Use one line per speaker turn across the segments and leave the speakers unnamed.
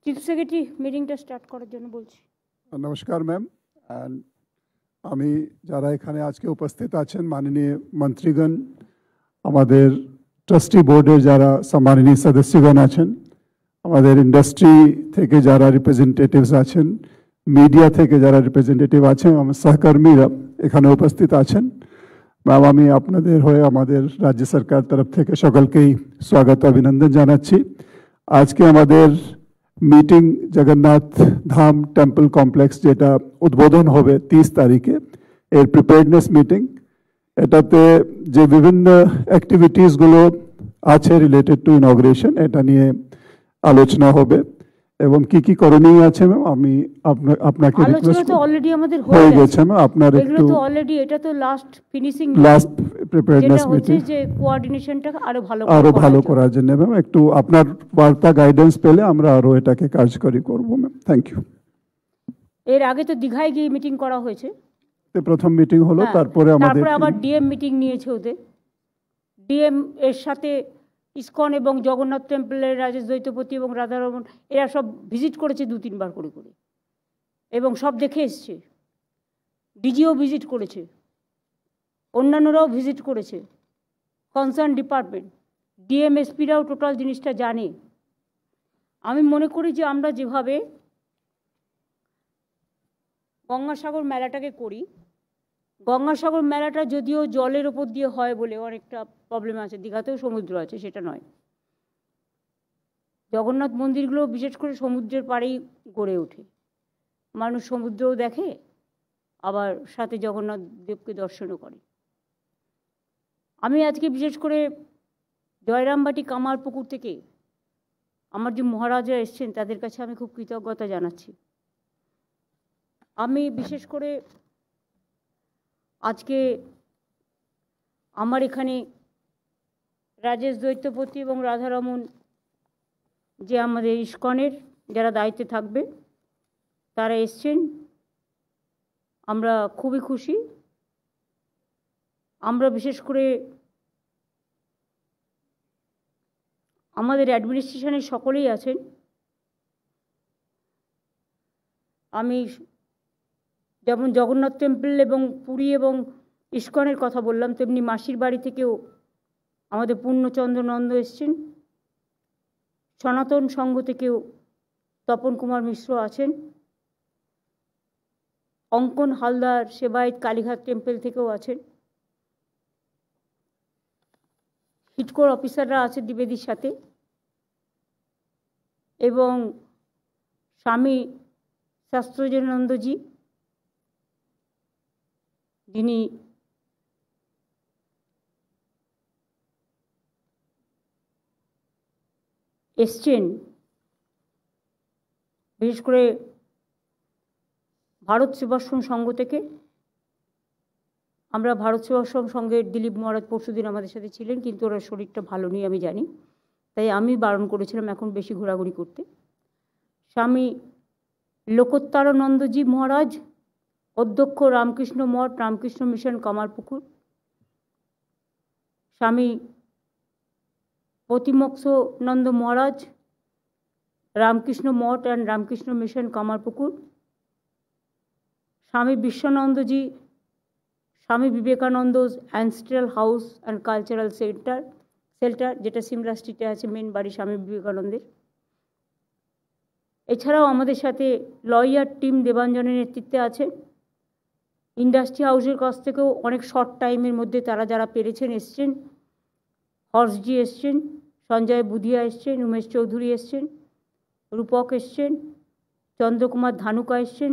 Chief secretary মিটিংটা start করার জন্য বলছি।
নমস্কার ম্যাম। আমি যারা এখানে আজকে উপস্থিত আছেন, মাননীয় মন্ত্রীগণ, আমাদের ট্রাস্টি বোর্ডের যারা সম্মাননীয় সদস্যগণ আছেন, আমাদের ইন্ডাস্ট্রি থেকে যারা রিপ্রেজেন্টেটিভস আছেন, মিডিয়া থেকে যারা রিপ্রেজেন্টেটিভ আছেন, আমার সহকর্মীরা এখানে উপস্থিত আছেন, ম্যাম আমি আপনাদের হয়ে আমাদের রাজ্য সরকার তরফ থেকে সকলকেই স্বাগত অভিনন্দন জানাচ্ছি। আজকে আমাদের meeting Jagannath Dham temple complex যেটা উদ্বোধন হবে 30 তারিখে, এর প্রিপেয়ারনেস মিটিং। এটাতে যে বিভিন্ন অ্যাক্টিভিটিসগুলো আছে রিলেটেড টু ইনগ্রেশন, এটা নিয়ে আলোচনা হবে এবং কি কি করণীয় আছে ম্যাম আমি আপনাকে রিকোয়েস্ট
তো অলরেডি আমাদের
হয়ে গেছে ম্যাম, আপনার
এগুলো
একটু
তো অলরেডি, এটা তো লাস্ট ফিনিশিং,
লাস্ট প্রিপেয়ারনেস
যেটা
মিটিং
হচ্ছে যে কোঅর্ডিনেশনটা
আরো ভালো করার জন্য ম্যাম একটু আপনার বার্তা গাইডেন্স পেলে আমরা আরো এটাকে কার্যকরী করব ম্যাম। Thank you.
এর আগে তো দীঘায় গিয়ে মিটিং করা হয়েছে,
প্রথম মিটিং হলো, তারপরে আমাদের
আবার ডিএম মিটিং নিয়েছে ওদের। ডিএম এর সাথে ইসকন এবং জগন্নাথ টেম্পলের রাজেশ দ্বৈতপতি এবং রাধারমণ এরা সব ভিজিট করেছে 2-3 বার করে করে এবং সব দেখে এসছে। ডিজিও ভিজিট করেছে, অন্যান্যরাও ভিজিট করেছে, কনসার্ন ডিপার্টমেন্ট, ডিএমএসপিরাও টোটাল জিনিসটা জানে। আমি মনে করি যে আমরা যেভাবে গঙ্গাসাগর মেলাটাকে করি, গঙ্গাসাগর মেলাটা যদিও জলের ওপর দিয়ে হয় বলে অনেকটা প্রবলেম আছে, দীঘাতেও সমুদ্র আছে সেটা নয়, জগন্নাথ মন্দিরগুলো বিশেষ করে সমুদ্রের পাড়েই গড়ে ওঠে, মানুষ সমুদ্রও দেখে আবার সাথে জগন্নাথ দেবকে দর্শনও করে। আমি আজকে বিশেষ করে জয়রামবাটি কামারপুকুর থেকে আমার যে মহারাজা এসছেন তাদের কাছে আমি খুব কৃতজ্ঞতা জানাচ্ছি। আমি বিশেষ করে আজকে আমার এখানে রাজেশ দ্বৈতপতি এবং রাধারমণ যে আমাদের ইসকনের যারা দায়িত্বে থাকবে তারা এসছেন, আমরা খুবই খুশি। আমরা বিশেষ করে আমাদের অ্যাডমিনিস্ট্রেশনের সকলেই আছেন। আমি যেমন জগন্নাথ টেম্পল এবং পুরী এবং ইসকনের কথা বললাম, তেমনি মাসির বাড়ি থেকেও আমাদের পূর্ণচন্দ্র নন্দ এসছেন, সনাতন সংঘ থেকেও তপন কুমার মিশ্র আছেন, অঙ্কন হালদার সেবায়ত কালীঘাট টেম্পল থেকেও আছেন, হিটকোর অফিসাররা আছে দ্বিবেদীর সাথে, এবং স্বামী শাস্ত্রজনন্দজি যিনি এসছেন বিশেষ করে ভারত সেবাশ্রম সংঘ থেকে। আমরা ভারত সেবাশ্রম সংঘের দিলীপ মহারাজ পরশুদিন আমাদের সাথে ছিলেন, কিন্তু ওরা শরীরটা ভালো নেই আমি জানি, তাই আমি বারণ করেছিলাম এখন বেশি ঘোরাঘুরি করতে। স্বামী লোকোত্তরানন্দজি মহারাজ, অধ্যক্ষ Ramakrishna Math Ramakrishna Mission Kamarpukur, Swami Pratimokshananda Maharaj, Ramakrishna Math and Ramakrishna Mission Kamarpukur, Swami Vishwanandaji, Swami Vivekananda ancestral house and cultural centre যেটা সিমলা স্ট্রিটে আছে, মেন বাড়ি স্বামী বিবেকানন্দের। এছাড়াও আমাদের সাথে লয়ার টিম দেবাঞ্জনের নেতৃত্বে আছে। ইন্ডাস্ট্রি হাউসের কাছ থেকেও অনেক শর্ট টাইমের মধ্যে তারা যারা পেরেছেন এসছেন। হর্ষজি এসছেন, সঞ্জয় বুধিয়া এসছেন, উমেশ চৌধুরী এসছেন, রূপক এসছেন, চন্দ্রকুমার ধানুকা এসছেন,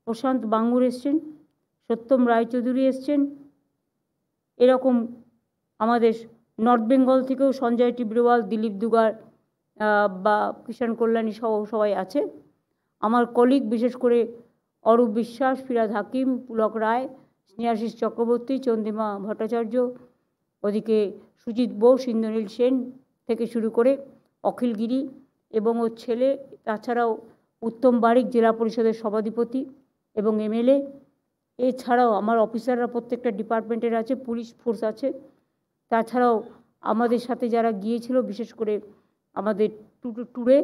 প্রশান্ত বাঙ্গুর এসছেন, সত্যম রায়চৌধুরী এসছেন। এরকম আমাদের নর্থ বেঙ্গল থেকেও সঞ্জয় টিব্রওয়াল, দিলীপ দুগার বা কিষাণ কল্যাণী সহ সবাই আছে। আমার কলিগ বিশেষ করে অরূপ বিশ্বাস, ফিরাদ হাকিম, পুলক রায়, স্নেহাশিস চক্রবর্তী, চন্দ্রিমা ভট্টাচার্য, ওদিকে সুজিত বোস, ইন্দ্রনীল সেন থেকে শুরু করে অখিল গিরি এবং ওর ছেলে, তাছাড়াও উত্তম বারিক জেলা পরিষদের সভাধিপতি এবং এমএলএ। এছাড়াও আমার অফিসাররা প্রত্যেকটা ডিপার্টমেন্টের আছে, পুলিশ ফোর্স আছে। তাছাড়াও আমাদের সাথে যারা গিয়েছিল বিশেষ করে আমাদের ট্যুরে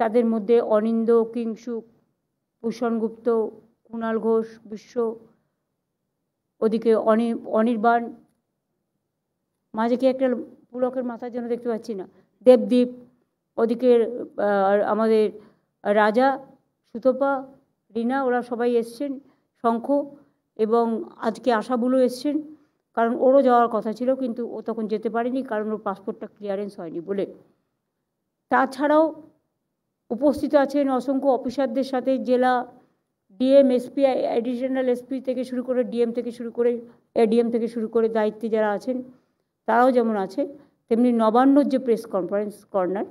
তাদের মধ্যে অনিন্দ, কিংসুক, ভূষণ গুপ্ত, কুণাল ঘোষ, বিশ্ব, ওদিকে অনির্বাণ, মাঝে কি একটা পুলকের মাথার জন্য দেখতে পাচ্ছি না, দেবদীপ, ওদিকে আমাদের রাজা, সুতপা, রিনা, ওরা সবাই এসছেন, শঙ্খ, এবং আজকে আশাবুলও এসছেন, কারণ ওরও যাওয়ার কথা ছিল কিন্তু ও তখন যেতে পারেনি কারণ ওর পাসপোর্টটা ক্লিয়ারেন্স হয়নি বলে। তাছাড়াও উপস্থিত আছেন অসংখ্য অফিসারদের সাথে, জেলা ডিএম, এসপি, অ্যাডিশনাল এসপি থেকে শুরু করে ডিএম থেকে শুরু করে এডিএম থেকে শুরু করে দায়িত্বে যারা আছেন তারাও যেমন আছে, তেমনি নবান্নর যে প্রেস কনফারেন্স কর্নার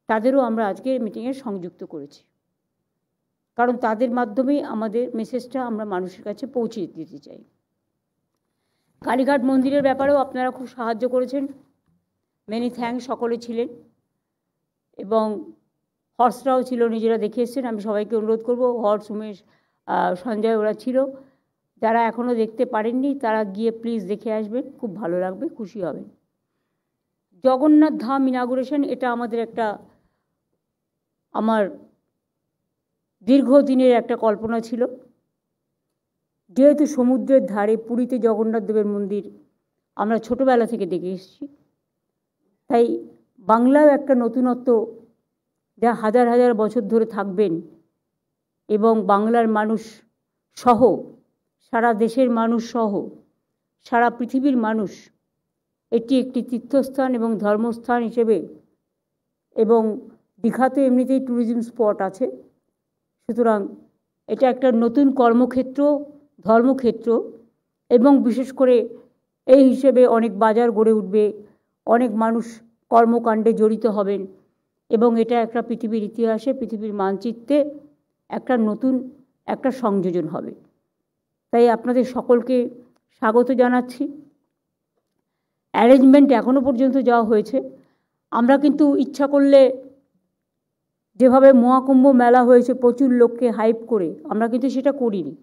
তাদেরও আমরা আজকে মিটিংয়ে সংযুক্ত করেছি, কারণ তাদের মাধ্যমেই আমাদের মেসেজটা আমরা মানুষের কাছে পৌঁছে দিতে চাই। কালীঘাট মন্দিরের ব্যাপারেও আপনারা খুব সাহায্য করেছেন, মেনি থ্যাঙ্কস, সকলে ছিলেন এবং হর্সরাও ছিল, নিজেরা দেখে এসছেন। আমি সবাইকে অনুরোধ করব, হর্স, উমেশ, সঞ্জয় ওরা ছিল, যারা এখনও দেখতে পারেননি তারা গিয়ে প্লিজ দেখে আসবেন, খুব ভালো লাগবে, খুশি হবেন। জগন্নাথ ধাম ইনাগুরেশন, এটা আমাদের একটা, আমার দীর্ঘদিনের একটা কল্পনা ছিল। যেহেতু সমুদ্রের ধারে পুরীতে জগন্নাথ দেবের মন্দির আমরা ছোটোবেলা থেকে দেখে এসেছি, তাই বাংলাও একটা নতুনত্ব যা হাজার হাজার বছর ধরে থাকবেন এবং বাংলার মানুষ সহ, সারা দেশের মানুষ সহ, সারা পৃথিবীর মানুষ এটি একটি তীর্থস্থান এবং ধর্মস্থান হিসেবে, এবং দীঘাতে এমনিতেই ট্যুরিজম স্পট আছে, সুতরাং এটা একটা নতুন কর্মক্ষেত্র, ধর্মক্ষেত্র, এবং বিশেষ করে এই হিসেবে অনেক বাজার গড়ে উঠবে, অনেক মানুষ কর্মকাণ্ডে জড়িত হবেন এবং এটা একটা পৃথিবীর ইতিহাসে, পৃথিবীর মানচিত্রে একটা নতুন একটা সংযোজন হবে। তাই আপনাদের সকলকে স্বাগত জানাচ্ছি। অ্যারেঞ্জমেন্ট এখনও পর্যন্ত যাওয়া হয়েছে, আমরা কিন্তু ইচ্ছা করলে যেভাবে মহাকুম্ভ মেলা হয়েছে প্রচুর লোককে হাইপ করে, আমরা কিন্তু সেটা করিনি,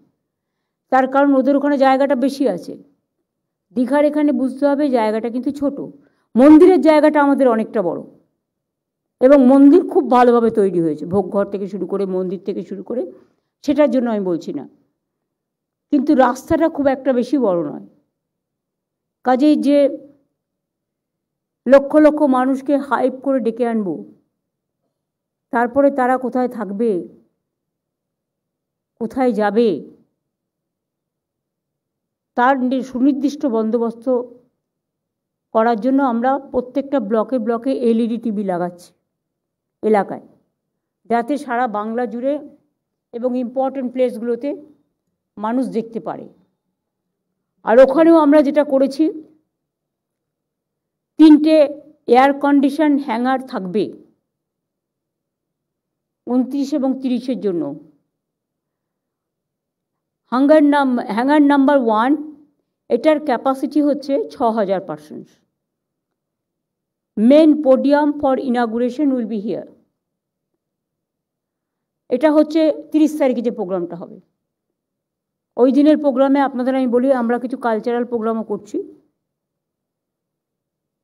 তার কারণ ওদের ওখানে জায়গাটা বেশি আছে। দীঘার এখানে বুঝতে হবে জায়গাটা কিন্তু ছোট, মন্দিরের জায়গাটা আমাদের অনেকটা বড় এবং মন্দির খুব ভালোভাবে তৈরি হয়েছে, ভোগঘর থেকে শুরু করে মন্দির থেকে শুরু করে, সেটার জন্য আমি বলছি না, কিন্তু রাস্তাটা খুব একটা বেশি বড় নয়। কাজেই যে লক্ষ লক্ষ মানুষকে হাইপ করে ডেকে আনবো, তারপরে তারা কোথায় থাকবে, কোথায় যাবে, তার সুনির্দিষ্ট বন্দোবস্ত করার জন্য আমরা প্রত্যেকটা ব্লকে ব্লকে এলইডি টিভি লাগাচ্ছি এলাকায়, যাতে সারা বাংলা জুড়ে এবং ইম্পর্টেন্ট প্লেসগুলোতে মানুষ দেখতে পারে। আর ওখানেও আমরা যেটা করেছি, 3টে এয়ার কন্ডিশন হ্যাঙ্গার থাকবে 29 এবং 30-এর জন্য। হ্যাঙ্গার নাম্বার 1, এটার ক্যাপাসিটি হচ্ছে 6000 persons. Main podium for inauguration will be here. এটা হচ্ছে 30 তারিখে যে প্রোগ্রামটা হবে, ওই দিনের প্রোগ্রামে আপনাদের আমি বলি আমরা কিছু কালচারাল প্রোগ্রামও করছি।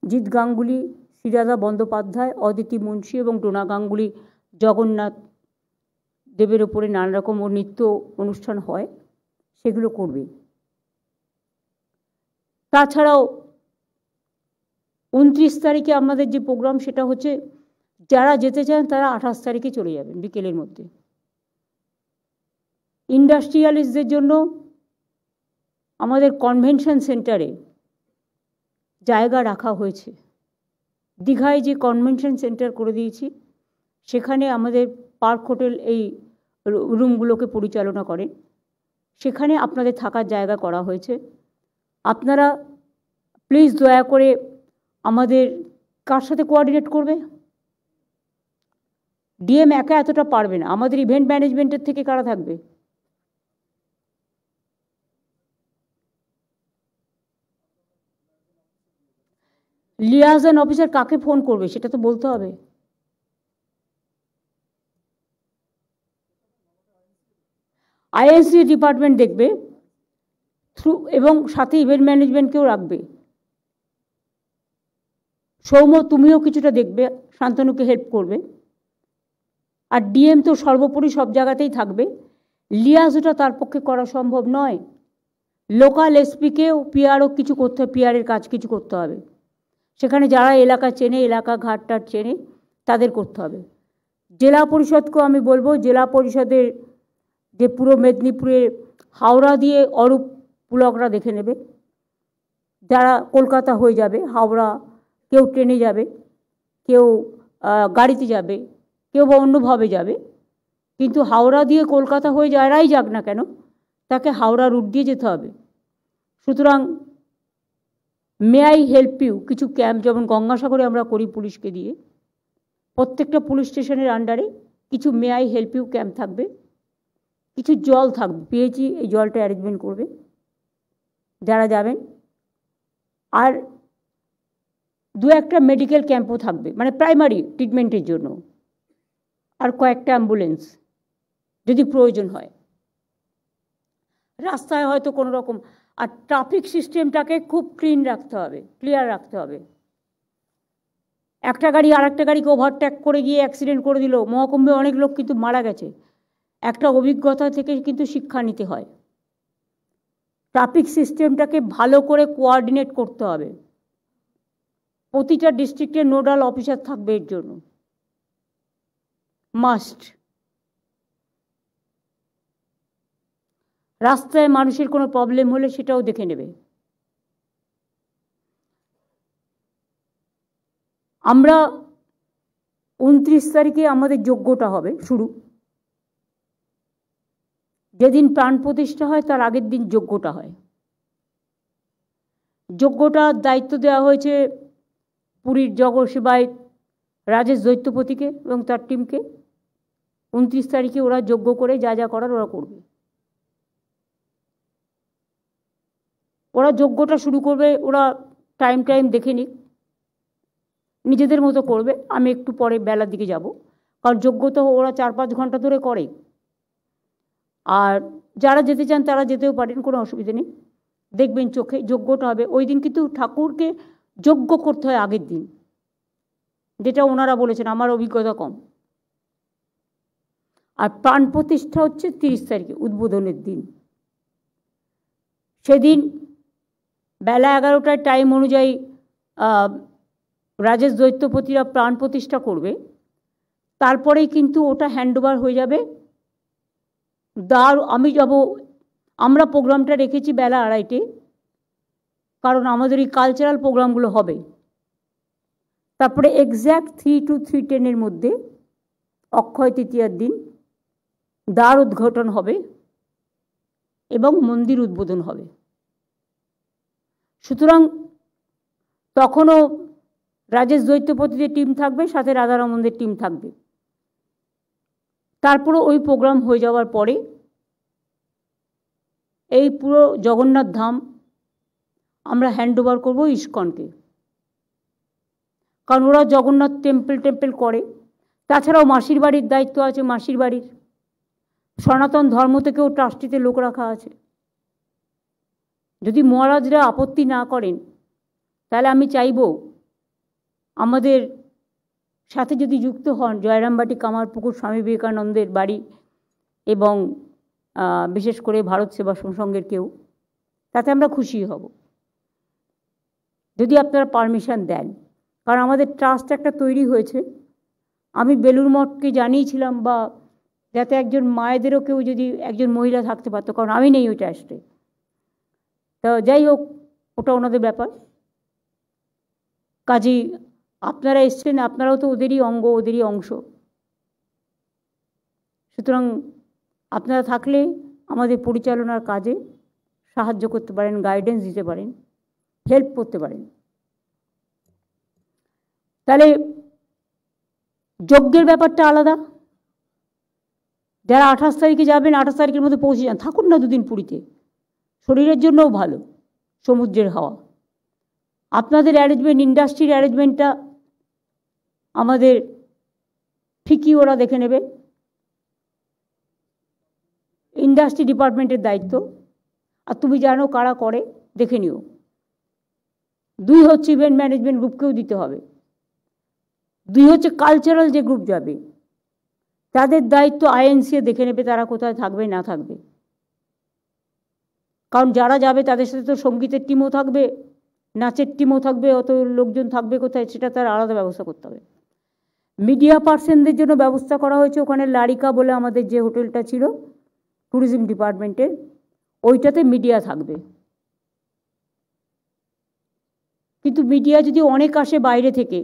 জিৎ গাঙ্গুলি, শ্রীরাধা বন্দ্যোপাধ্যায়, অদিতি মুন্সি এবং ডোনা গাঙ্গুলি জগন্নাথ দেবের ওপরে নানা রকম নৃত্য অনুষ্ঠান হয়, সেগুলো করবে। তাছাড়াও 29 তারিখে আমাদের যে প্রোগ্রাম সেটা হচ্ছে, যারা যেতে চান তারা 28 তারিখে চলে যাবেন বিকেলের মধ্যে। ইন্ডাস্ট্রিয়ালিস্টদের জন্য আমাদের কনভেনশন সেন্টারে জায়গা রাখা হয়েছে। দীঘায় যে কনভেনশন সেন্টার করে দিয়েছি, সেখানে আমাদের পার্ক হোটেল এই রুমগুলোকে পরিচালনা করেন, সেখানে আপনাদের থাকার জায়গা করা হয়েছে। আপনারা প্লিজ দয়া করে আমাদের কার সাথে কোঅর্ডিনেট করবে, ডিএম একা এতটা পারবে না, আমাদের ইভেন্ট ম্যানেজমেন্টের থেকে কারা থাকবে, লিয়াজন অফিসার কাকে ফোন করবে সেটা তো বলতে হবে। আইএনসি ডিপার্টমেন্ট দেখবে থ্রু, এবং সাথে ইভেন্ট ম্যানেজমেন্টকেও রাখবে। সৌম্য তুমিও কিছুটা দেখবে, শান্তনুকে হেল্প করবে। আর ডিএম তো সর্বোপরি সব জায়গাতেই থাকবে, লিয়াজটা তার পক্ষে করা সম্ভব নয়। লোকাল এসপিকেও পিআরও কিছু করতে হবে, পিআরের কাজ কিছু করতে হবে, সেখানে যারা এলাকা চেনে, এলাকা ঘাটটার চেনে, তাদের করতে হবে। জেলা পরিষদকেও আমি বলবো, জেলা পরিষদের যে পুরো মেদিনীপুরে হাওড়া দিয়ে অরূপ পুলকরা দেখে নেবে, যারা কলকাতা হয়ে যাবে, হাওড়া কেউ ট্রেনে যাবে, কেউ গাড়িতে যাবে, কেউ বা অন্যভাবে যাবে, কিন্তু হাওড়া দিয়ে কলকাতা হয়ে যারাই যাক না কেন, তাকে হাওড়া রুট দিয়ে যেতে হবে। সুতরাং মে আই হেল্প ইউ কিছু ক্যাম্প, যেমন গঙ্গাসাগরে আমরা করি পুলিশকে দিয়ে, প্রত্যেকটা পুলিশ স্টেশনের আন্ডারে কিছু may I help you camp থাকবে, কিছু জল থাকবে, পিএইচি এই জলটা অ্যারেঞ্জমেন্ট করবে যারা যাবেন, আর দু একটা মেডিকেল ক্যাম্পও থাকবে, মানে প্রাইমারি ট্রিটমেন্টের জন্য, আর কয়েকটা অ্যাম্বুলেন্স যদি প্রয়োজন হয়। রাস্তায় হয়তো কোনো রকম, আর ট্রাফিক সিস্টেমটাকে খুব ক্লিন রাখতে হবে, ক্লিয়ার রাখতে হবে। একটা গাড়ি আর একটা গাড়িকে ওভারটেক করে গিয়ে অ্যাক্সিডেন্ট করে দিল, মহাকুম্ভে অনেক লোক কিন্তু মারা গেছে। একটা অভিজ্ঞতা থেকে কিন্তু শিক্ষা নিতে হয়। ট্রাফিক সিস্টেমটাকে ভালো করে কোঅর্ডিনেট করতে হবে, প্রতিটা ডিস্ট্রিক্টের নোডাল অফিসার থাকবে এর জন্য, মাস্ট। রাস্তায় মানুষের কোনো প্রবলেম হলে সেটাও দেখে নেবে। আমরা 29 তারিখে আমাদের যজ্ঞটা হবে শুরু, যেদিন প্রাণ প্রতিষ্ঠা হয় তার আগের দিন যজ্ঞটা হয়। যজ্ঞটার দায়িত্ব দেওয়া হয়েছে পুরীর জগসেবায় রাজেশ দৈত্যপতিকে এবং তার টিমকে। 29 তারিখে ওরা যজ্ঞ করে যা যা করার ওরা করবে। ওরা যজ্ঞটা শুরু করবে, ওরা টাইম দেখে নিক, নিজেদের মতো করবে। আমি একটু পরে বেলার দিকে যাব, কারণ যজ্ঞ তো ওরা 4-5 ঘন্টা ধরে করে। আর যারা যেতে চান তারা যেতেও পারেন, কোনো অসুবিধা নেই। দেখবেন চোখে যজ্ঞটা হবে ওই দিন, কিন্তু ঠাকুরকে যজ্ঞ করতে হয় আগের দিন, যেটা ওনারা বলেছেন, আমার অভিজ্ঞতা কম। আর প্রাণ প্রতিষ্ঠা হচ্ছে 30 তারিখে, উদ্বোধনের দিন। সেদিন বেলা 11টায় টাইম অনুযায়ী রাজেশ দৈত্যপতিরা প্রাণ প্রতিষ্ঠা করবে। তারপরেই কিন্তু ওটা হ্যান্ডওভার হয়ে যাবে। আমি যাব, আমরা প্রোগ্রামটা রেখেছি বেলা 2:30, কারণ আমাদের এই কালচারাল প্রোগ্রামগুলো হবে। তারপরে এক্স্যাক্ট 3 to 3:10 মধ্যে অক্ষয় তৃতীয়ার দিন দ্বার উদ্ঘাটন হবে এবং মন্দির উদ্বোধন হবে। সুতরাং তখনও রাজেশ দৈত্যপতিদের টিম থাকবে, সাথে রাধারমণদের টিম থাকবে। তারপরে ওই প্রোগ্রাম হয়ে যাওয়ার পরে এই পুরো জগন্নাথ ধাম আমরা হ্যান্ডওভার করব ইস্কনকে, কারণ ওরা জগন্নাথ টেম্পল করে। তাছাড়াও মাসির বাড়ির দায়িত্ব আছে, মাসির বাড়ির সনাতন ধর্ম থেকেও ট্রাস্টিতে লোক রাখা আছে। যদি মহারাজরা আপত্তি না করেন, তাহলে আমি চাইব আমাদের সাথে যদি যুক্ত হন জয়রামবাটি, কামারপুকুর, স্বামী বিবেকানন্দের বাড়ি এবং বিশেষ করে ভারত সেবাশ্রম সংঘের কেউ, তাতে আমরা খুশি হব যদি আপনারা পারমিশন দেন। কারণ আমাদের ট্রাস্ট একটা তৈরি হয়েছে, আমি বেলুড় মঠকে জানিয়েছিলাম, বা যাতে একজন মায়েদেরও কেউ যদি একজন মহিলা থাকতে পারতো, কারণ আমি নেই ওই ট্রাস্টে। তো যাই হোক, ওটা ওনাদের ব্যাপার। কাজেই আপনারা এসছেন, আপনারাও তো ওদেরই অঙ্গ, ওদেরই অংশ। সুতরাং আপনারা থাকলে আমাদের পরিচালনার কাজে সাহায্য করতে পারেন, গাইডেন্স দিতে পারেন, হেল্প করতে পারেন। তাহলে যজ্ঞের ব্যাপারটা আলাদা। যারা 28 তারিখে যাবেন, 28 তারিখের মধ্যে পৌঁছে যান, থাকুন না 2 দিন পুরীতে, শরীরের জন্যও ভালো, সমুদ্রের হাওয়া। আপনাদের অ্যারেঞ্জমেন্ট, ইন্ডাস্ট্রির অ্যারেঞ্জমেন্টটা আমাদের ঠিকই ওরা দেখে নেবে, ইন্ডাস্ট্রি ডিপার্টমেন্টের দায়িত্ব। আর তুমি জানো কারা করে, দেখে নিও। 2 হচ্ছে ইভেন্ট ম্যানেজমেন্ট গ্রুপকেও দিতে হবে। 2 হচ্ছে কালচারাল যে গ্রুপ যাবে তাদের দায়িত্ব আইএনসি দেখে নেবে তারা কোথায় থাকবে না থাকবে, কারণ যারা যাবে তাদের সাথে তো সঙ্গীতের টিমও থাকবে, নাচের টিমও থাকবে, অত লোকজন থাকবে কোথায় সেটা তার আলাদা ব্যবস্থা করতে হবে। মিডিয়া পার্সনদের জন্য ব্যবস্থা করা হয়েছে, ওখানে লারিকা বলে আমাদের যে হোটেলটা ছিল ট্যুরিজম ডিপার্টমেন্টের, ওইটাতে মিডিয়া থাকবে। কিন্তু মিডিয়া যদি অনেক আসে বাইরে থেকে,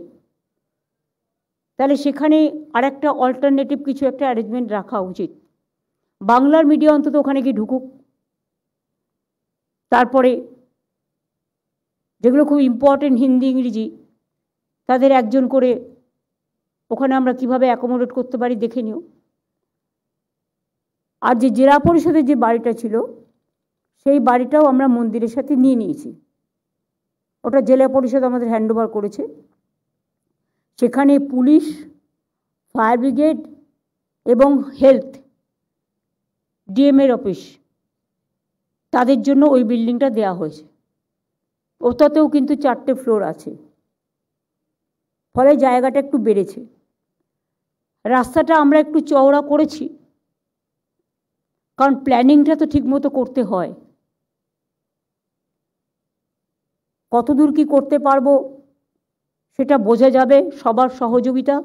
তাহলে সেখানে আর একটা অল্টারনেটিভ কিছু একটা অ্যারেঞ্জমেন্ট রাখা উচিত। বাংলার মিডিয়া অন্তত ওখানে গিয়ে ঢুকুক, তারপরে যেগুলো খুব ইম্পর্টেন্ট হিন্দি ইংরেজি তাদের একজন করে ওখানে আমরা কিভাবে অ্যাকোমোডেট করতে পারি দেখে নিও। আর যে জেলা পরিষদের যে বাড়িটা ছিল সেই বাড়িটাও আমরা মন্দিরের সাথে নিয়ে নিয়েছি, ওটা জেলা পরিষদ আমাদের হ্যান্ডওভার করেছে। সেখানে পুলিশ, ফায়ার ব্রিগেড এবং হেলথ ডিএমের অফিস তাদের জন্য ওই বিল্ডিংটা দেওয়া হয়েছে। ওটাতেও কিন্তু 4টে ফ্লোর আছে, ফলে জায়গাটা একটু বেড়েছে। রাস্তাটা আমরা একটু চওড়া করেছি, কারণ প্ল্যানিংটা তো ঠিকমতো করতে হয়। কতদূর কি করতে পারবো সেটা বোঝা যাবে সবার সহযোগিতা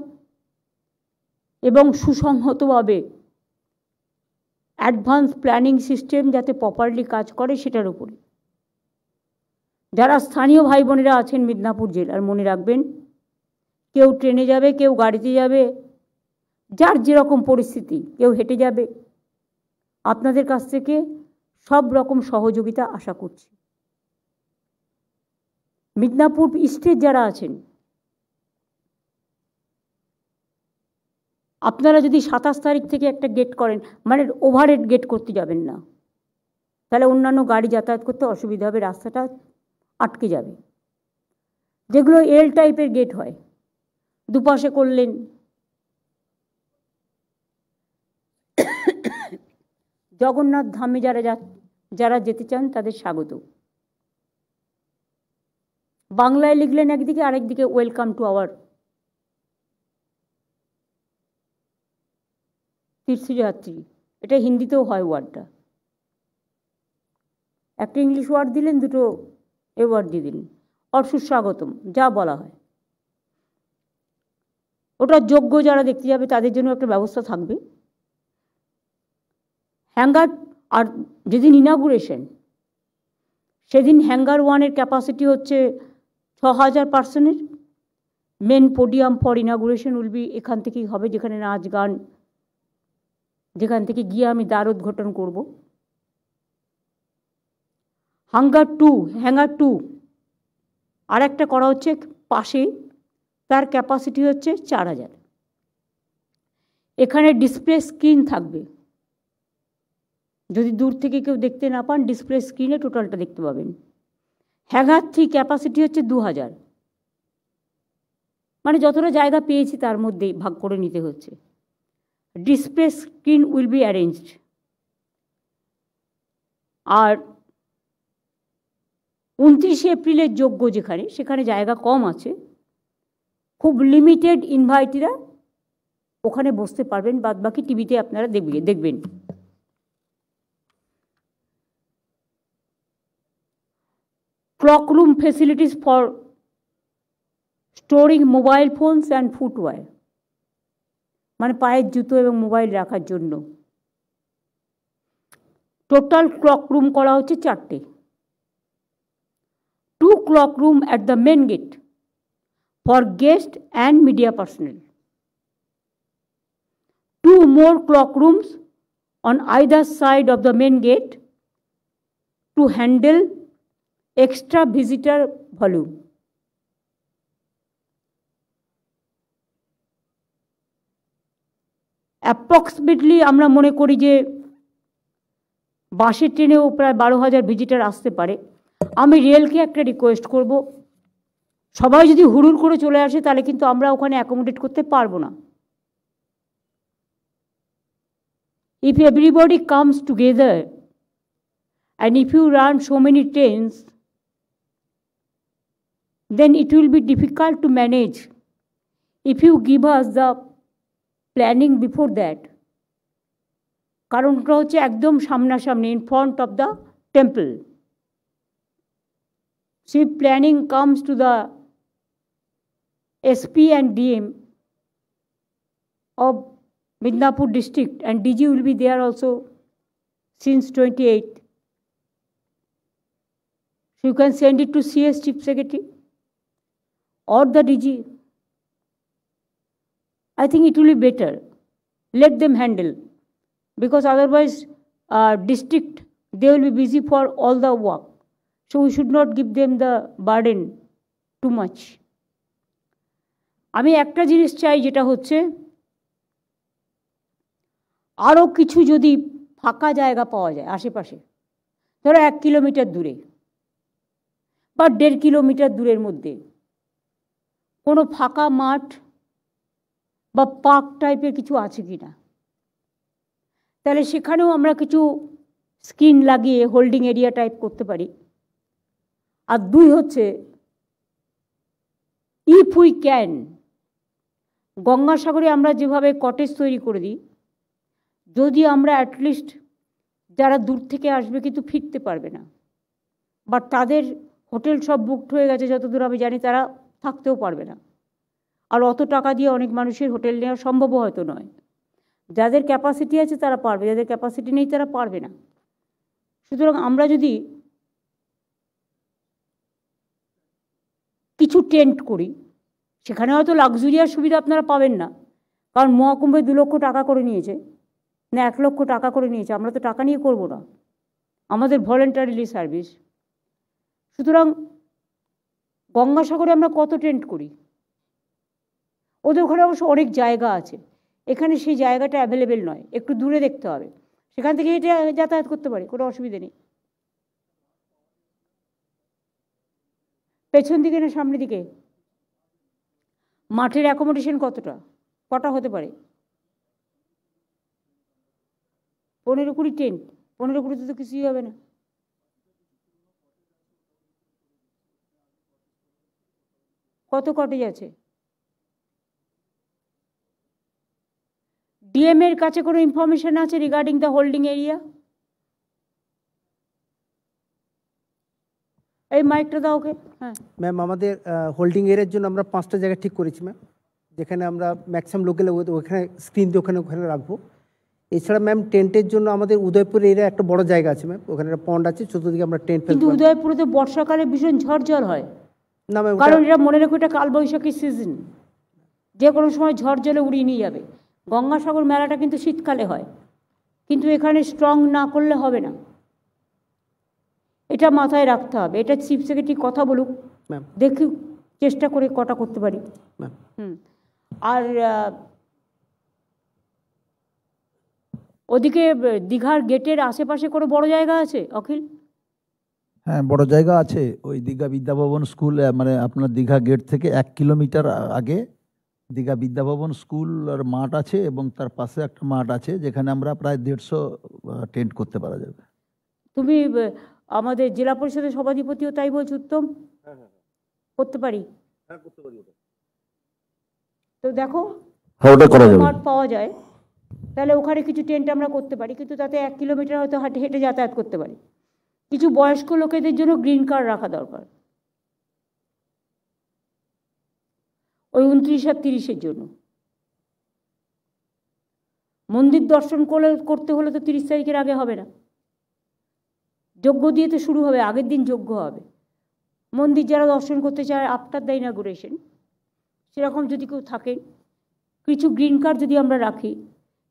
এবং সুসংহতভাবে অ্যাডভান্স প্ল্যানিং সিস্টেম যাতে প্রপারলি কাজ করে সেটার উপরে। যারা স্থানীয় ভাই বোনেরা আছেন মিদনাপুর জেলার, মনে রাখবেন কেউ ট্রেনে যাবে, কেউ গাড়িতে যাবে, যার যেরকম পরিস্থিতি, কেউ হেঁটে যাবে, আপনাদের কাছ থেকে সব রকম সহযোগিতা আশা করছি। মিদনাপুর ইস্টের যারা আছেন, আপনারা যদি 27 তারিখ থেকে একটা গেট করেন, মানে ওভারহেড গেট করতে যাবেন না, তাহলে অন্যান্য গাড়ি যাতায়াত করতে অসুবিধা হবে, রাস্তাটা আটকে যাবে। যেগুলো এল টাইপের গেট হয়, দুপাশে করলেন। জগন্নাথ ধামে যারা যেতে চান তাদের স্বাগত। বাংলায় লিখলেন একদিকে, আরেকদিকে ওয়েলকাম টু আওয়ার তীর্থযাত্রী, এটা হিন্দিতেও হয় ওয়ার্ডটা। একটা ইংলিশ ওয়ার্ড দিলেন, দুটো এ ওয়ার্ড দিয়ে দিলেন, আর সুস্বাগতম যা বলা হয়। ওটা যোগ্য যারা দেখতে যাবে তাদের জন্য একটা ব্যবস্থা থাকবে। হ্যাঙ্গার, আর যেদিন ইনাগুরেশন সেদিন হ্যাঙ্গার 1-এর ক্যাপাসিটি হচ্ছে 6000 পার্সনের। Main podium for inauguration will be এখান থেকেই হবে, যেখানে নাচ গান, যেখান থেকে গিয়ে আমি দ্বার উদ্ঘাটন করব। হ্যাঙ্গার 2 আর একটা করা হচ্ছে পাশে, তার ক্যাপাসিটি হচ্ছে 4000। এখানে ডিসপ্লে স্ক্রিন থাকবে, যদি দূর থেকে কেউ দেখতে না পান ডিসপ্লে স্ক্রিনে টোটালটা দেখতে পাবেন। হ্যাঙ্গার 3 ক্যাপাসিটি হচ্ছে 2000, মানে যতটা জায়গা পেয়েছি তার মধ্যেই ভাগ করে নিতে হচ্ছে। Display screen will be arranged. আর 29 এপ্রিলের যোগ্য যেখানে, সেখানে জায়গা কম আছে, খুব লিমিটেড ইনভাইটিরা ওখানে বসতে পারবেন, বাদ বাকি টিভিতে আপনারা দেখবেন। Clock room facilities for storing mobile phones and footwear, মানে পায়ের জুতো এবং মোবাইল রাখার জন্য। টোটাল ক্লক রুম করা হচ্ছে 4টে। 2 clock room at the main gate for guest and media personnel. 2 more clock rooms on either side of the main gate to handle extra visitor volume. Approximately আমরা মনে করি যে বাসে ট্রেনেও প্রায় 12,000 ভিজিটার আসতে পারে। আমি রেলকে একটা রিকোয়েস্ট করব, সবাই যদি হুড়ুড় করে চলে আসে তাহলে কিন্তু আমরা ওখানে অ্যাকোমোডেট করতে পারবো না। If everybody comes together and if you run so many trains, then it will be difficult to manage. If you give us the planning before that, কারণটা হচ্ছে একদম সামনাসামনি, in front of the temple. So if planning comes to the SP and DM of Midnapur district, and DG will be there also since 28th. So you can send it to CS Chief Secretary or the DG. I think it will be better. Let them handle, because otherwise district, they will be busy for all the work. So we should not give them the burden too much. আমি একটা জিনিস চাই, যেটা হচ্ছে আরও কিছু যদি ফাঁকা জায়গা পাওয়া যায় আশেপাশে, ধরো 1 কিলোমিটার দূরে বা 1.5 কিলোমিটার দূরের মধ্যে কোনো ফাঁকা মাঠ বা পার্ক টাইপের কিছু আছে কি না, তাহলে সেখানেও আমরা কিছু স্ক্রিন লাগিয়ে হোল্ডিং এরিয়া টাইপ করতে পারি। আর 2 হচ্ছে, ইফ উই ক্যান, গঙ্গাসাগরে আমরা যেভাবে কটেজ তৈরি করে দিই, যদি আমরা অ্যাটলিস্ট যারা দূর থেকে আসবে কিন্তু ফিরতে পারবে না, বাট তাদের হোটেল সব বুকড হয়ে গেছে যতদূর আমি জানি, তারা থাকতেও পারবে না, আর অত টাকা দিয়ে অনেক মানুষের হোটেল নেওয়া সম্ভব হয়তো নয়। যাদের ক্যাপাসিটি আছে তারা পারবে, যাদের ক্যাপাসিটি নেই তারা পারবে না। সুতরাং আমরা যদি কিছু টেন্ট করি, সেখানে হয়তো লাক্সুরিয়াস সুবিধা আপনারা পাবেন না, কারণ মহাকুম্ভে 2 লক্ষ টাকা করে নিয়েছে, না 1 লক্ষ টাকা করে নিয়েছে। আমরা তো টাকা নিয়ে করব না, আমাদের ভলেন্টারিলি সার্ভিস। সুতরাং গঙ্গাসাগরে আমরা কত টেন্ট করি, ওদের ওখানে অবশ্য অনেক জায়গা আছে, এখানে সেই জায়গাটা অ্যাভেলেবেল নয়, একটু দূরে দেখতে হবে, সেখান থেকে হেঁটে যাতায়াত করতে পারি, কোনো অসুবিধা নেই। পেছন দিকে না সামনের দিকে? মাঠের অ্যাকোমোডেশন কটা হতে পারে? 15-20 টেন্ট। 15-20 তো কিছুই হবে না। কত কটেজ আছে? ডিএম এর কাছে কোনো ইনফরমেশন আছে রিগার্ডিং দ্য হোল্ডিং এরিয়া? এই মাইকটা দাও ওকে। হ্যাঁ
ম্যাম, আমাদের হোল্ডিং এরিয়ার জন্য আমরা 5টা জায়গা ঠিক করেছি ম্যাম, যেখানে আমরা ম্যাক্সিমাম লোক গেলে ওখানে স্ক্রিন দিয়ে ওখানে রাখবো। এছাড়া ম্যাম টেন্টের জন্য আমাদের উদয়পুর এরিয়া একটা বড় জায়গা আছে ম্যাম, ওখানে একটা পন্ড আছে, চতুর্দিকে আমরা টেন্ট।
কিন্তু উদয়পুরে তো বর্ষাকালে ভীষণ ঝড় হয়
না ম্যাম,
কারণ এটা মনে রাখো এটা কালবৈশাখী সিজন, যে কোনো সময় ঝড় জলে উড়িয়ে নিয়ে যাবে। গঙ্গাসাগর মেলাটা কিন্তু শীতকালে হয়, কিন্তু এখানে স্ট্রং না করলে হবে না, এটা মাথায় রাখতে হবে। এটা চিফ সেক্রেটারি কথা বলুক, দেখি চেষ্টা করে কটা করতে পারি। আর ওদিকে দীঘার গেটের আশেপাশে কোনো বড় জায়গা আছে অখিল?
হ্যাঁ, বড় জায়গা আছে। ওই দীঘা বিদ্যাভবন স্কুল, মানে আপনার দীঘা গেট থেকে 1 কিলোমিটার আগে দীঘা বিদ্যাভবন স্কুল আর মাঠ আছে, এবং তার পাশে একটা মাঠ আছে যেখানে আমরা প্রায় 150 টেন্ট করতে পারা যাবে।
তুমি আমাদের জেলা পরিষদের সভাধিপতিও তাই বলছো উত্তম? করতে পারি। তো দেখো মাঠ পাওয়া যায়, তাহলে ওখানে কিছু টেন্ট আমরা করতে পারি, কিন্তু তাতে 1 কিলোমিটার হয়তো হেঁটে যাতায়াত করতে পারি। কিছু বয়স্ক লোকেদের জন্য গ্রিন কার্ড রাখা দরকার, ওই 29 আর 30-এর জন্য। মন্দির দর্শন করতে হলে তো 30 তারিখের আগে হবে না, যজ্ঞ দিয়ে তো শুরু হবে, আগের দিন যজ্ঞ হবে। মন্দির যারা দর্শন করতে চায় আফটার দ্য ইনাগুরেশন, সেরকম যদি কেউ থাকে, কিছু গ্রিন কার্ড যদি আমরা রাখি।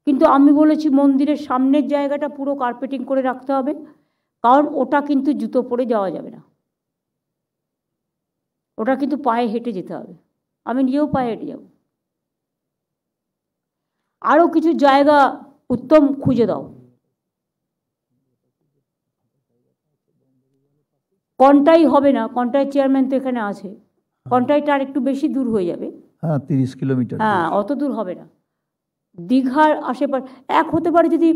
কিন্তু আমি বলেছি মন্দিরের সামনের জায়গাটা পুরো কার্পেটিং করে রাখতে হবে, কারণ ওটা কিন্তু জুতো পরে যাওয়া যাবে না, ওটা কিন্তু পায়ে হেঁটে যেতে হবে। আমি নিজেও পায়ে হেঁটে যাব। আরও কিছু জায়গা উত্তম খুঁজে দাও। কন্টাই হবে না, কন্টাই চেয়ারম্যান তো এখানে আছে, কন্টাইটা আর একটু বেশি দূর হয়ে যাবে।
হ্যাঁ, 30 কিলোমিটার।
হ্যাঁ, অত দূর হবে না। দীঘার আশেপাশে এক হতে পারে যদি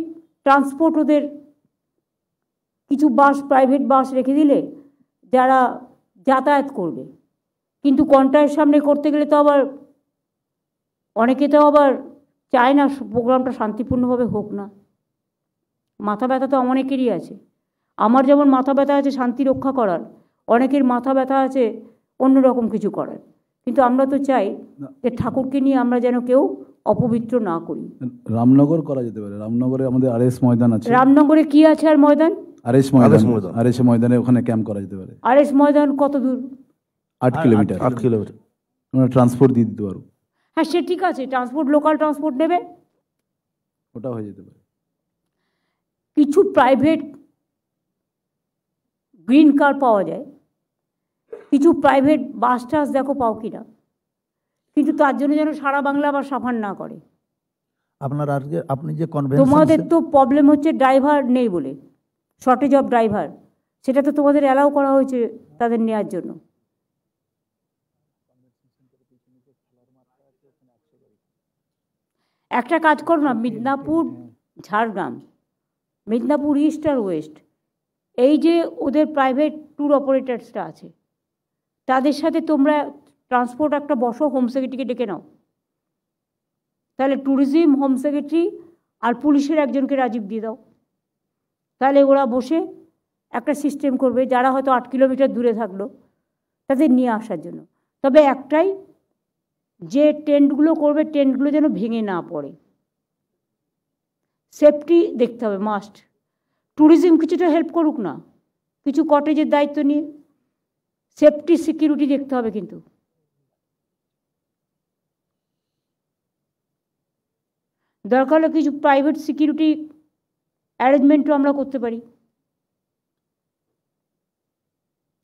ট্রান্সপোর্ট ওদের কিছু বাস, প্রাইভেট বাস রেখে দিলে যারা যাতায়াত করবে। কিন্তু কন্টাইয়ের সামনে করতে গেলে তো আবার অনেকে তো আবার চায় না প্রোগ্রামটা শান্তিপূর্ণভাবে হোক না? মাথা ব্যথা তো অনেকেরই আছে। আমার যেমন মাথা ব্যথা আছে শান্তি রক্ষা করার, অনেকের মাথা ব্যথা আছে অন্যরকম কিছু করার। কিন্তু আমরা তো চাই যে ঠাকুরকে নিয়ে আমরা যেন কেউ অপবিত্র না করি।
রামনগর করা যেতে পারে। রামনগরে আমাদের আরএস ময়দান আছে।
রামনগরে কি আছে আর ময়দান?
আরএস ময়দান, আরএস ময়দানে ওখানে ক্যাম্প করা যেতে পারে।
আরএস ময়দান কত দূর?
8 কিলোমিটার। 8 কিলোমিটার আমরা ট্রান্সপোর্ট দিয়ে দিতে পারবো।
হ্যাঁ, সে ঠিক আছে, ট্রান্সপোর্ট, লোকাল ট্রান্সপোর্ট নেবে,
ওটা হয়ে যেতে পারে।
কিছু প্রাইভেট গ্রিন কার পাওয়া যায়, কিছু প্রাইভেট বাস টাস দেখো পাও কিনা, কিন্তু তার জন্য যেন সারা বাংলা আবার সাফার না করে।
আপনার আজকে আপনি যে কনভেনশন,
তোমাদের তো প্রবলেম হচ্ছে ড্রাইভার নেই বলে, শর্টেজ অফ ড্রাইভার, সেটা তো তোমাদের অ্যালাউ করা হয়েছে তাদের নেওয়ার জন্য। একটা কাজ করো না, মিদনাপুর, ঝাড়গ্রাম, মিদনাপুর ইস্ট আর ওয়েস্ট, এই যে ওদের প্রাইভেট ট্যুর অপারেটার্সটা আছে, তাদের সাথে তোমরা ট্রান্সপোর্ট একটা বসো, হোম সেক্রেটারিকে ডেকে নাও, তাহলে ট্যুরিজম, হোম সেক্রেটারি আর পুলিশের একজনকে রাজীব দিয়ে দাও, তাহলে ওরা বসে একটা সিস্টেম করবে, যারা হয়তো 8 কিলোমিটার দূরে থাকলো তাদের নিয়ে আসার জন্য। তবে একটাই, যে টেন্টগুলো করবে টেন্টগুলো যেন ভেঙে না পড়ে, সেফটি দেখতে হবে মাস্ট। ট্যুরিজম কিছুটা হেল্প করুক না, কিছু কটেজের দায়িত্ব নিয়ে, সেফটি সিকিউরিটি দেখতে হবে। কিন্তু দরকার হলে কিছু প্রাইভেট সিকিউরিটি অ্যারেঞ্জমেন্টও আমরা করতে পারি,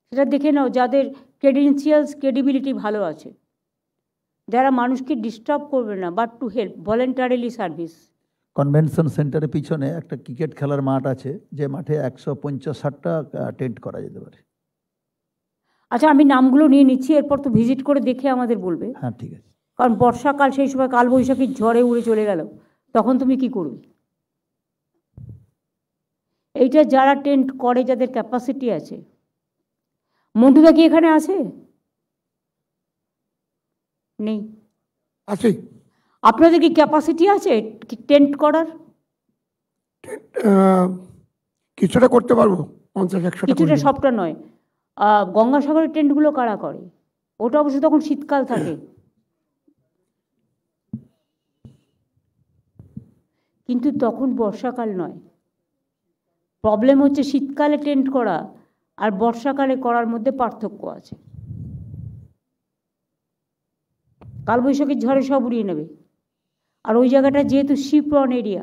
সেটা দেখে নাও যাদের ক্রেডেনশিয়ালস, ক্রেডিবিলিটি ভালো আছে, যারা মানুষকে ডিস্টার্ব করবে না, but to help, voluntarily service.
Convention সেন্টারের পিছনে একটা ক্রিকেট খেলার মাঠ আছে, যে মাঠে 150-60টা টেন্ট করা যেতে পারে।
আচ্ছা, আমি নামগুলো নিয়ে নিচ্ছি, এরপর তো ভিজিট করে দেখে আমাদের বলবে।
হ্যাঁ, ঠিক আছে।
কারণ বর্ষাকাল, সেই সময় কালবৈশাখীর ঝড়ে উড়ে চলে গেল, তখন তুমি কি করবে? এইটা যারা টেন্ট করে, যাদের ক্যাপাসিটি আছে, মন্টুদা কি এখানে আছে? নেই?
আছে।
আপনাদের কি ক্যাপাসিটি আছে টেন্ট করার?
কিছুটা করতে পারবো, 50-100টা।
কিছুটা, সবটা নয়। গঙ্গাসাগরের টেন্টগুলো কারা করে? ওটা অবশ্য তখন শীতকাল থাকে, কিন্তু তখন বর্ষাকাল নয়। প্রবলেম হচ্ছে শীতকালে টেন্ট করা আর বর্ষাকালে করার মধ্যে পার্থক্য আছে। কালবৈশাখীর ঝড়ে সব উড়িয়ে নেবে, আর ওই জায়গাটা যেহেতু শিপরন এরিয়া,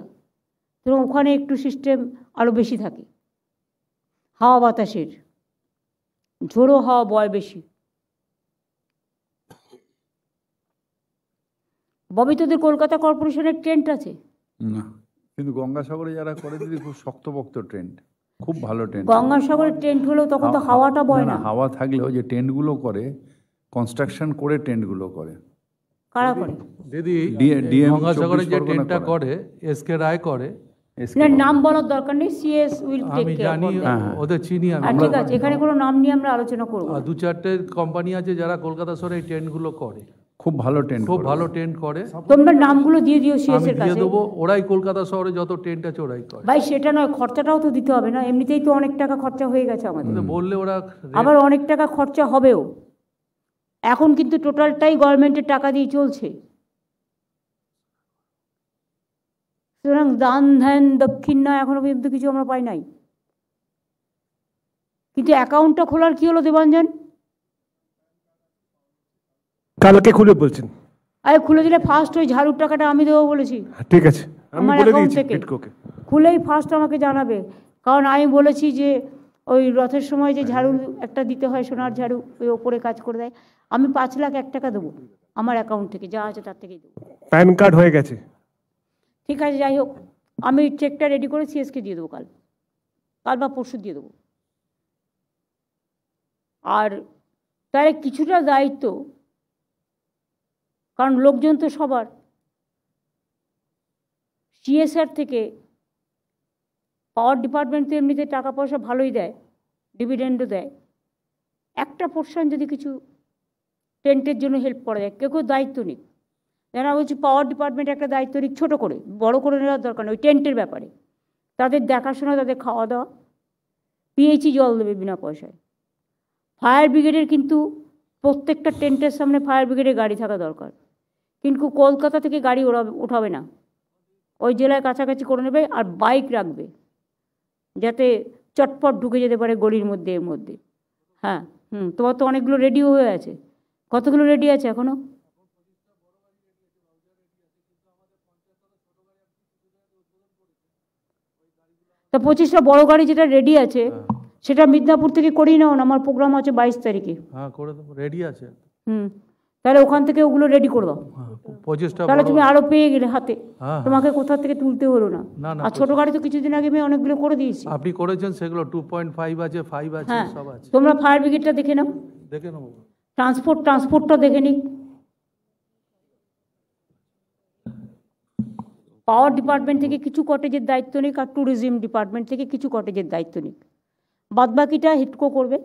তো ওখানে একটু সিস্টেম আরও বেশি থাকে, হাওয়া বাতাসের, ঝোড়ো হাওয়া বয় বেশি। ববি, তোদের কলকাতা কর্পোরেশনের টেন্ট আছে?
না, কিন্তু গঙ্গাসাগরে যারা করে দিদি খুব শক্তপোক্ত ট্রেন্ড, খুব ভালো ট্রেন্ড।
গঙ্গাসাগরের টেন্ট হলেও তখন তো হাওয়াটা বয় না।
হাওয়া থাকলেও যে টেন্টগুলো করে, কনস্ট্রাকশন করে টেন্টগুলো করে।
কারা করে?
দিদি,
ডিএম
গঙ্গাসাগরে যে টেন্টটা করে এসকে রায় করে।
না, নাম বলার দরকার নেই, সিএস উইল টেক
আমি
কেয়ার।
জানি, ওদের চিনি আমি।
ঠিক আছে, এখানে কোনো নাম নিয়ে আমরা আলোচনা করব।
2-4টে কোম্পানি আছে যারা কলকাতা শহরে এই টেন্টগুলো করে,
খুব ভালো টেন্ট,
খুব ভালো টেন্ট করে।
তোমরা নামগুলো দিয়ে দিও সিএস
আমি
এর
দিয়ে
কাছে।
দেবো, ওরাই কলকাতা শহরে যত টেন্ট আছে ওরাই করে।
ভাই, সেটা নয়, খরচাটাও তো দিতে হবে না? এমনিতেই তো অনেক টাকা খরচা হয়ে গেছে আমাদের,
বললে ওরা
আবার অনেক টাকা খরচা হবেও। এখন কিন্তু টোটালটাই গভর্নমেন্টের টাকা দিয়ে চলছে, সুতরাং দান ধ্যান দক্ষিণ না এখনো পর্যন্ত কিছু আমরা পাই নাই। কিন্তু অ্যাকাউন্টটা খোলার কি হলো দেবাঞ্জন?
কালকে খুলে বলছেন।
আরে খুলে দিলে ফার্স্ট ওই ঝাড়ুর টাকাটা আমি দেবো বলেছি।
ঠিক আছে, আমি
আমার
বলে
অ্যাকাউন্ট
দিয়েছি
থেকে
পিটকোকে।
খুলেই ফার্স্ট আমাকে জানাবে, কারণ আমি বলেছি যে ওই রথের সময় যে ঝাড়ু একটা দিতে হয়, সোনার ঝাড়ু, ওই ওপরে কাজ করে দেয়। আমি 5,01,000 টাকা দেবো আমার অ্যাকাউন্ট থেকে, যা আছে তার থেকেই দেবো।
প্যান কার্ড হয়ে গেছে।
ঠিক আছে, যাই হোক, আমি চেকটা রেডি করে সিএসকে দিয়ে দেবো কাল বা পরশু দিয়ে দেবো। আর তার কিছুটা দায়িত্ব, কারণ লোকজন তো সবার, সিএসআর থেকে পাওয়ার ডিপার্টমেন্ট তো এমনিতে টাকা পয়সা ভালোই দেয়, ডিভিডেন্ডও দেয়। একটা পোর্শন যদি কিছু টেন্টের জন্য হেল্প করা যায়, কেউ কেউ দায়িত্ব নিক, যারা বলছি পাওয়ার ডিপার্টমেন্ট একটা দায়িত্ব নিক, ছোটো করে, বড় করে নেওয়ার দরকার নেই, ওই টেন্টের ব্যাপারে তাদের দেখাশোনা, তাদের খাওয়া দাওয়া, পিএইচই জল দেবে বিনা পয়সায়। ফায়ার ব্রিগেডের কিন্তু প্রত্যেকটা টেন্টের সামনে ফায়ার ব্রিগেডের গাড়ি থাকা দরকার, কিন্তু কলকাতা থেকে গাড়ি ওঠাবে না, ওই জেলায় কাছাকাছি করে নেবে, আর বাইক রাখবে যাতে চটপট ঢুকে যেতে পারে গলির মধ্যে, এর মধ্যে। হ্যাঁ, তোমার তো অনেকগুলো রেডিও হয়ে আছে, কতগুলো রেডি আছে এখনো? তা 25টা বড় গাড়ি যেটা রেডি আছে সেটা মিদনাপুর থেকে করিয়ে নাও না, আমার প্রোগ্রাম আছে 22 তারিখে।
হ্যাঁ, করে দেবো, রেডি আছে।
তাহলে ওখান থেকে ওগুলো রেডি করে দাও,
25টা।
তাহলে তুমি আরো পেয়ে গেলে হাতে, তোমাকে কোথা থেকে তুলতে হলো না। আর ছোট গাড়ি তো কিছুদিন আগে আমি অনেকগুলো করে দিয়েছি।
আপনি করেছেন সেগুলো, 2.5 আছে, 5 আছে, সব আছে।
তোমরা ফায়ার ব্রিগেডটা দেখে নাও,
দেখে নেবো।
ট্রান্সপোর্টটা দেখে নিক, পাওয়ার ডিপার্টমেন্ট থেকে কিছু কটেজের দায়িত্ব নিক, আর ট্যুরিজম ডিপার্টমেন্ট থেকে কিছু কটেজের দায়িত্ব নিক, বাদবাকিটা হিটকো করবে।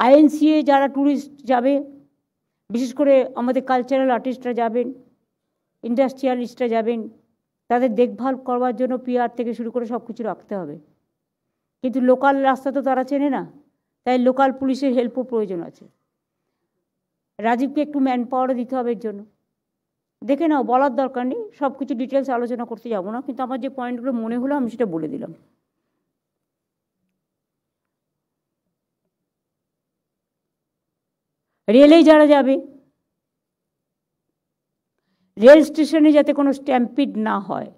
আইএনসিএ যারা ট্যুরিস্ট যাবে, বিশেষ করে আমাদের কালচারাল আর্টিস্টরা যাবেন, ইন্ডাস্ট্রিয়ালিস্টরা যাবেন, তাদের দেখভাল করবার জন্য পিআর থেকে শুরু করে সব কিছু রাখতে হবে। কিন্তু লোকাল রাস্তা তো তারা চেনে না, তাই লোকাল পুলিশের হেল্পও প্রয়োজন আছে। রাজীবকে একটু ম্যান পাওয়ারও দিতে হবে এর জন্য। দেখে নাও, বলার দরকার নেই, সব কিছু ডিটেলস আলোচনা করতে যাবো না, কিন্তু আমার যে পয়েন্টগুলো মনে হলো আমি সেটা বলে দিলাম। রেলে যারা যাবে, রেল স্টেশনে যাতে কোনো স্ট্যাম্পিড না হয়,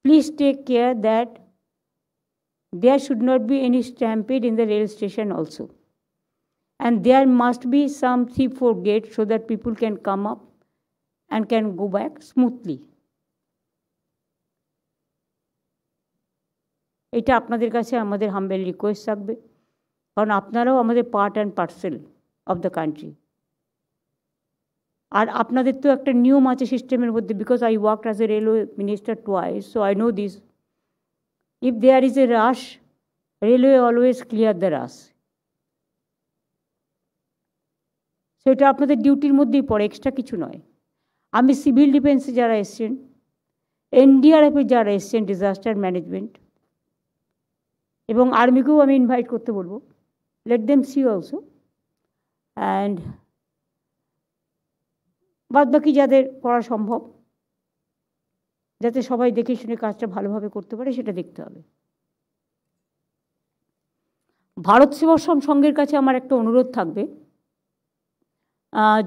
please take care that there should not be any stampede in the rail station also, and there must be some 3-4 gates so that people can come up and can go back smoothly. এটা আপনাদের কাছে আমাদের humble request থাকবে, কারণ আপনারাও আমাদের part and parcel of the country. আর আপনাদের তো একটা নিয়ম আছে সিস্টেমের মধ্যে, because I worked as a railway minister twice, so I know this. If there is a rush, railway always clear the rush. So এটা আপনাদের ডিউটির মধ্যেই পড়ে, এক্সট্রা কিছু নয়। আমি সিভিল ডিফেন্সে যারা এসছেন, এনডিআরএফে যারা এসছেন, ডিজাস্টার ম্যানেজমেন্ট, এবং আর্মিকেও আমি ইনভাইট করতে বলবো, let them see also, and বাদ বাকি যাদের করা সম্ভব, যাতে সবাই দেখে শুনে কাজটা ভালোভাবে করতে পারে, সেটা দেখতে হবে। ভারত সেবাশ্রম সংঘের কাছে আমার একটা অনুরোধ থাকবে,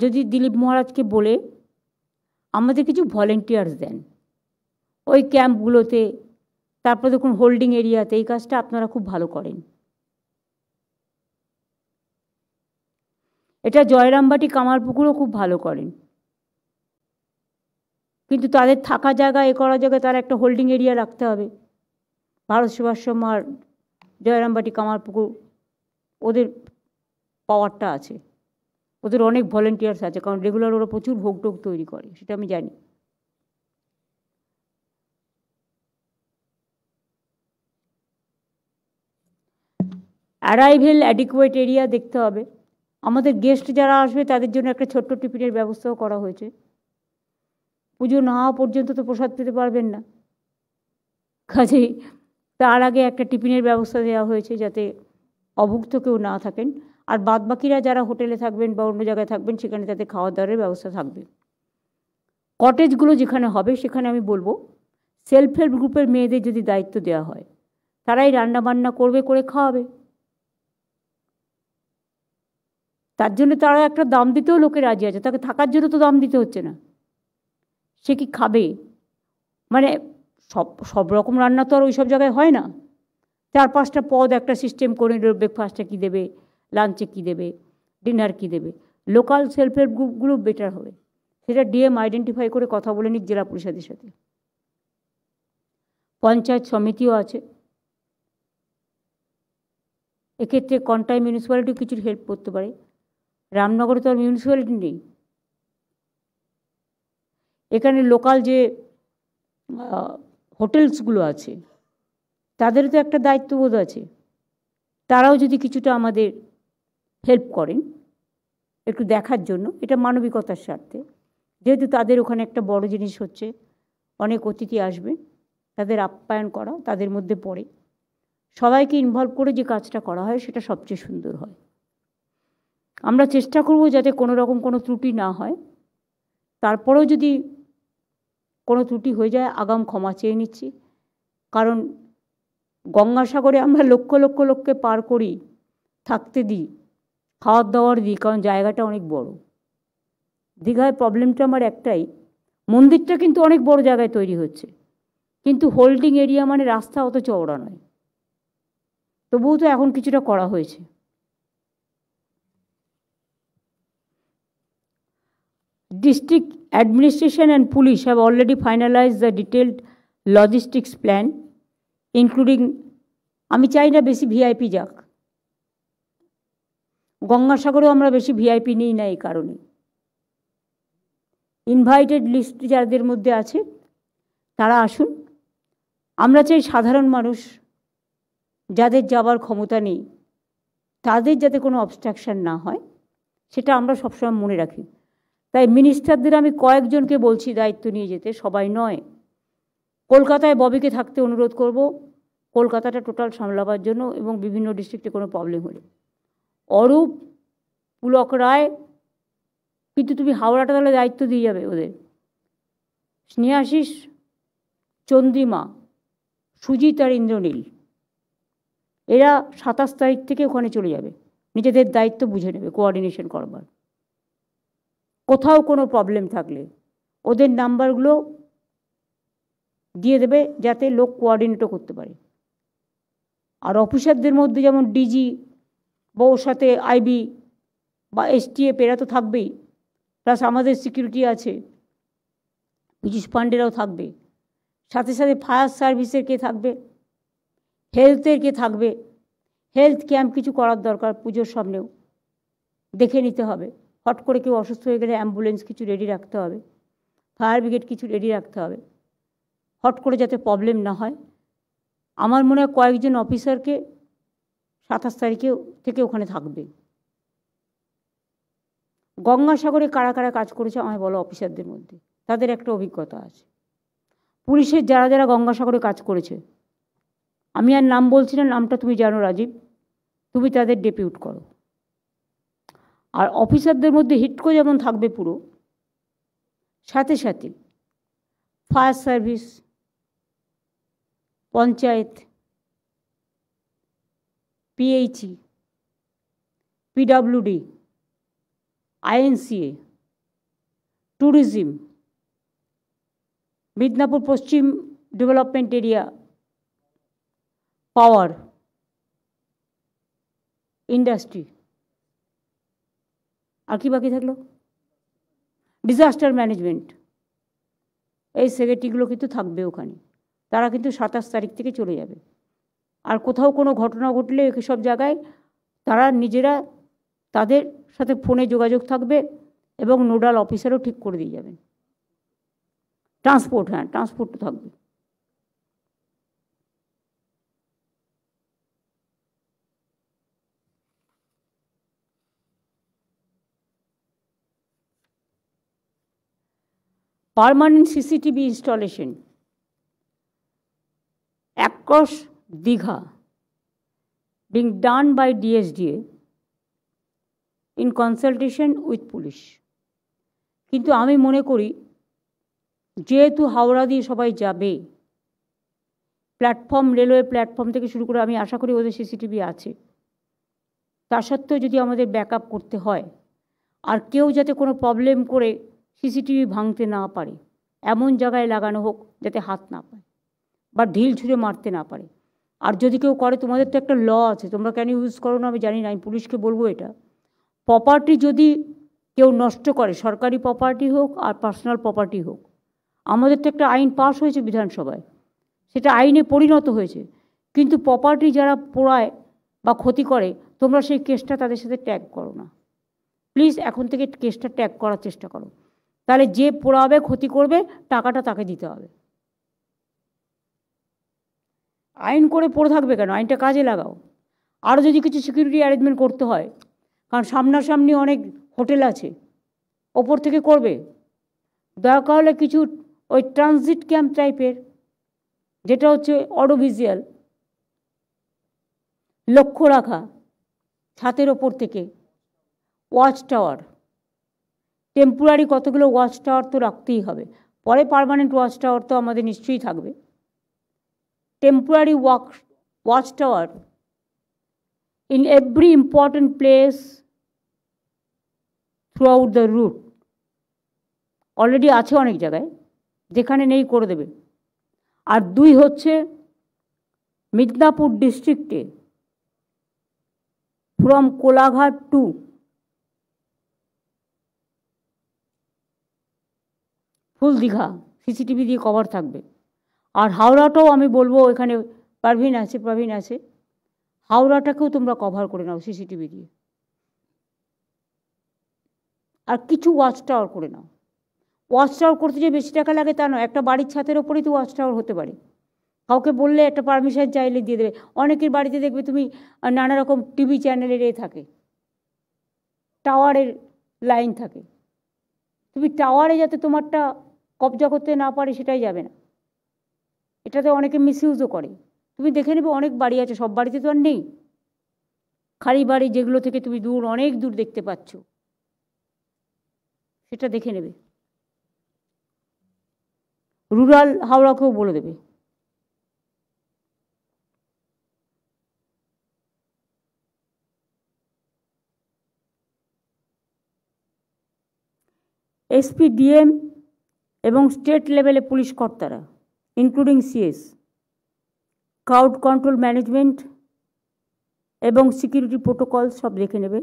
যদি দিলীপ মহারাজকে বলে আমাদের কিছু ভলেন্টিয়ার্স দেন ওই ক্যাম্পগুলোতে, তারপর দেখুন হোল্ডিং এরিয়াতে, এই কাজটা আপনারা খুব ভালো করেন। এটা জয়রামবাটি, কামারপুকুরও খুব ভালো করেন, কিন্তু তাদের থাকা জায়গা, এ করার জায়গায় তারা একটা হোল্ডিং এরিয়া রাখতে হবে। ভারত সেবাশ্রম আর জয়রামবাটি, কামারপুকুর, ওদের পাওয়ারটা আছে, ওদের অনেক ভলেন্টিয়ার্স আছে, কারণ রেগুলার ওরা প্রচুর ভোগ টোগ তৈরি করে, সেটা আমি জানি। অ্যারাইভেল অ্যাডিকুয়েট এরিয়া দেখতে হবে। আমাদের গেস্ট যারা আসবে তাদের জন্য একটা ছোট্ট টিফিনের ব্যবস্থাও করা হয়েছে। পুজো না হওয়া পর্যন্ত তো প্রসাদ পেতে পারবেন না, কাজেই তার আগে একটা টিফিনের ব্যবস্থা দেওয়া হয়েছে যাতে অভুক্ত কেউ না থাকেন। আর বাদবাকিরা যারা হোটেলে থাকবেন বা অন্য জায়গায় থাকবেন, সেখানে তাদের খাওয়া দাওয়ার ব্যবস্থা থাকবে। কটেজগুলো যেখানে হবে সেখানে আমি বলবো সেলফ হেল্প গ্রুপের মেয়েদের যদি দায়িত্ব দেওয়া হয়, তারাই রান্না বান্না করবে, করে খাওয়াবে। তার জন্য তারা একটা দাম দিতেও লোকে রাজি আছে, তাকে থাকার জন্য তো দাম দিতে হচ্ছে না। সে কি খাবে, মানে সব রকম রান্না তো আর ওই সব জায়গায় হয় না। 4-5টা পদ একটা সিস্টেম করে নিল, ব্রেকফাস্টে কী দেবে, লাঞ্চে কী দেবে, ডিনার কী দেবে। লোকাল সেলফ হেল্প গ্রুপগুলো বেটার হবে, সেটা ডিএম আইডেন্টিফাই করে কথা বলে নিক জেলা পরিষদের সাথে। পঞ্চায়েত সমিতিও আছে, এক্ষেত্রে কন্টাই মিউনিসিপ্যালিটিও কিছু হেল্প করতে পারে। রামনগরে তো আর মিউনিসিপ্যালিটি নেই, এখানে লোকাল যে হোটেলসগুলো আছে তাদেরও তো একটা দায়িত্ববোধ আছে, তারাও যদি কিছুটা আমাদের হেল্প করেন একটু দেখার জন্য, এটা মানবিকতার স্বার্থে, যেহেতু তাদের ওখানে একটা বড় জিনিস হচ্ছে, অনেক অতিথি আসবে, তাদের আপ্যায়ন করা তাদের মধ্যে পড়ে। সবাইকে ইনভলভ করে যে কাজটা করা হয় সেটা সবচেয়ে সুন্দর হয়। আমরা চেষ্টা করব যাতে কোনো রকম কোনো ত্রুটি না হয়। তারপরেও যদি কোনো ত্রুটি হয়ে যায় আগাম ক্ষমা চেয়ে নিচ্ছি, কারণ গঙ্গাসাগরে আমরা লক্ষ লক্ষ লোককে পার করি, থাকতে দিই, খাওয়ার দাওয়ার দিই, কারণ জায়গাটা অনেক বড়। দীঘায় প্রবলেমটা আমার একটাই, মন্দিরটা কিন্তু অনেক বড় জায়গায় তৈরি হচ্ছে, কিন্তু হোল্ডিং এরিয়া মানে রাস্তা অত চওড়া নয়। তবুও তো এখন কিছুটা করা হয়েছে। District administration and police have already finalized the detailed logistics plan, including, আমি চাই না বেশি ভিআইপি যাক, গঙ্গাসাগরেও আমরা বেশি ভিআইপি নিই না এই কারণে। ইনভাইটেড লিস্ট যাদের মধ্যে আছে তারা আসুন। আমরা চাই সাধারণ মানুষ যাদের যাবার ক্ষমতা নেই তাদের যাতে কোনো অবস্ট্রাকশন না হয়, সেটা আমরা সবসময় মনে রাখি। তাই মিনিস্টারদের আমি কয়েকজনকে বলছি দায়িত্ব নিয়ে যেতে, সবাই নয়। কলকাতায় ববিকে থাকতে অনুরোধ করব, কলকাতাটা টোটাল সামলাবার জন্য, এবং বিভিন্ন ডিস্ট্রিক্টে কোনো প্রবলেম হলে। অরূপ, পুলক রায়, কিন্তু তুমি হাওড়াটা তাহলে দায়িত্ব দিয়ে যাবে ওদের। স্নেহাশিস, চন্দ্রিমা, সুজিত আর ইন্দ্রনীল, এরা 27 তারিখ থেকে ওখানে চলে যাবে, নিজেদের দায়িত্ব বুঝে নেবে কোঅর্ডিনেশন করবার। কোথাও কোনো প্রবলেম থাকলে ওদের নাম্বারগুলো দিয়ে দেবে যাতে লোক কোঅর্ডিনেটও করতে পারে। আর অফিসারদের মধ্যে যেমন ডিজি বা ওর সাথে আইবি বা এসটিএফ এরা তো থাকবেই, প্লাস আমাদের সিকিউরিটি আছে, পুলিশ ফান্ডেরাও থাকবে, সাথে সাথে ফায়ার সার্ভিসের কে থাকবে, হেলথের কে থাকবে। হেলথ ক্যাম্প কিছু করার দরকার, পুজোর সামনেও দেখে নিতে হবে। হট করে কেউ অসুস্থ হয়ে গেলে অ্যাম্বুলেন্স কিছু রেডি রাখতে হবে, ফায়ার ব্রিগেড কিছু রেডি রাখতে হবে, হট করে যাতে প্রবলেম না হয়। আমার মনে হয় কয়েকজন অফিসারকে 27 তারিখে থেকে ওখানে থাকবে। গঙ্গাসাগরে কারা কারা কাজ করেছে আমায় বলো অফিসারদের মধ্যে, তাদের একটা অভিজ্ঞতা আছে। পুলিশের যারা যারা গঙ্গাসাগরে কাজ করেছে, আমি আর নাম বলছি না, নামটা তুমি জানো রাজীব, তুমি তাদের ডেপিউট করো। আর অফিসারদের মধ্যে হিটকো যেমন থাকবে পুরো, সাথে সাথে fire service, panchayat, PHE, PWD, INCA, tourism, Midnapore পশ্চিম ডেভেলপমেন্ট এরিয়া, পাওয়ার, ইন্ডাস্ট্রি, আর কি বাকি থাকলো, ডিজাস্টার ম্যানেজমেন্ট, এই সেক্রেটারিগুলো কিন্তু থাকবে ওখানে। তারা কিন্তু 27 তারিখ থেকে চলে যাবে। আর কোথাও কোনো ঘটনা ঘটলে সব জায়গায় তারা নিজেরা তাদের সাথে ফোনে যোগাযোগ থাকবে, এবং নোডাল অফিসারও ঠিক করে দিয়ে যাবেন। ট্রান্সপোর্ট, হ্যাঁ ট্রান্সপোর্টও থাকবে। Permanent CCTV installation across Digha being done by DSDA in consultation with police. কিন্তু আমি মনে করি যেহেতু হাওড়া দিয়ে সবাই যাবে, প্ল্যাটফর্ম, রেলওয়ে প্ল্যাটফর্ম থেকে শুরু করে আমি আশা করি ওদের সিসিটিভি আছে, তা সত্ত্বেও যদি আমাদের ব্যাকআপ করতে হয়, আর কেউ যাতে কোনো প্রবলেম করে সিসিটিভি ভাঙতে না পারে এমন জায়গায় লাগানো হোক যাতে হাত না পায় বা ঢিল ছুঁড়ে মারতে না পারে। আর যদি কেউ করে, তোমাদের তো একটা ল আছে, তোমরা কেন ইউজ করো না আমি জানি না, আমি পুলিশকে বলবো এটা। প্রপার্টি যদি কেউ নষ্ট করে, সরকারি প্রপার্টি হোক আর পার্সোনাল প্রপার্টি হোক, আমাদের তো একটা আইন পাস হয়েছে বিধানসভায়, সেটা আইনে পরিণত হয়েছে, কিন্তু প্রপার্টি যারা পোড়ায় বা ক্ষতি করে, তোমরা সেই কেসটা তাদের সাথে ট্যাগ করো না প্লিজ। এখন থেকে কেসটা ট্যাগ করার চেষ্টা করো, তাহলে যে পোড়াবে, ক্ষতি করবে, টাকাটা তাকে দিতে হবে। আইন করে পড়ে থাকবে কেন, আইনটা কাজে লাগাও। আরও যদি কিছু সিকিউরিটি অ্যারেঞ্জমেন্ট করতে হয়, কারণ সামনাসামনি অনেক হোটেল আছে, ওপর থেকে করবে। দরকার হলে কিছু ওই ট্রানজিট ক্যাম্প টাইপের, যেটা হচ্ছে অডিওভিজুয়াল, লক্ষ্য রাখা ছাতের ওপর থেকে, ওয়াচ টাওয়ার, টেম্পোরারি কতগুলো ওয়াচ টাওয়ার তো রাখতেই হবে, পরে পার্মানেন্ট ওয়াচ টাওয়ার তো আমাদের নিশ্চয়ই থাকবে। Temporary watch tower in every important place throughout the route, already আছে অনেক জায়গায়, যেখানে নেই করে দেবে। আর 2 হচ্ছে মিদনাপুর ডিস্ট্রিক্টে from Kolaghat to full Digha CCTV দিয়ে কভার থাকবে। আর হাওড়াটাও আমি বলবো, এখানে প্রবীণ আছে, হাওড়াটাকেও তোমরা কভার করে নাও সিসিটিভি দিয়ে। আর কিছু ওয়াচ টাওয়ার করে নাও। ওয়াচ টাওয়ার করতে যে বেশি টাকা লাগে তা নয়, একটা বাড়ির ছাতের ওপরেই তো ওয়াচ টাওয়ার হতে পারে। কাউকে বললে একটা পারমিশন চাইলে দিয়ে দেবে। অনেকের বাড়িতে দেখবে তুমি নানা রকম টিভি চ্যানেলের থাকে, টাওয়ারের লাইন থাকে, তুমি টাওয়ারে যাতে তোমারটা কবজা করতে না পারে সেটাই যাবে না। এটাতে অনেকে মিসইউজও করে। তুমি দেখে নেবে, অনেক বাড়ি আছে, সব বাড়িতে তো আর নেই, খালি বাড়ি যেগুলো থেকে তুমি দূর, অনেক দূর দেখতে পাচ্ছ, সেটা দেখে নেবে। রুরাল হাওড়াকেও বলে দেবে। এসপি, ডিএম এবং স্টেট লেভেলে পুলিশ কর্তারা including CS, crowd control management এবং সিকিউরিটি প্রোটোকল সব দেখে নেবে।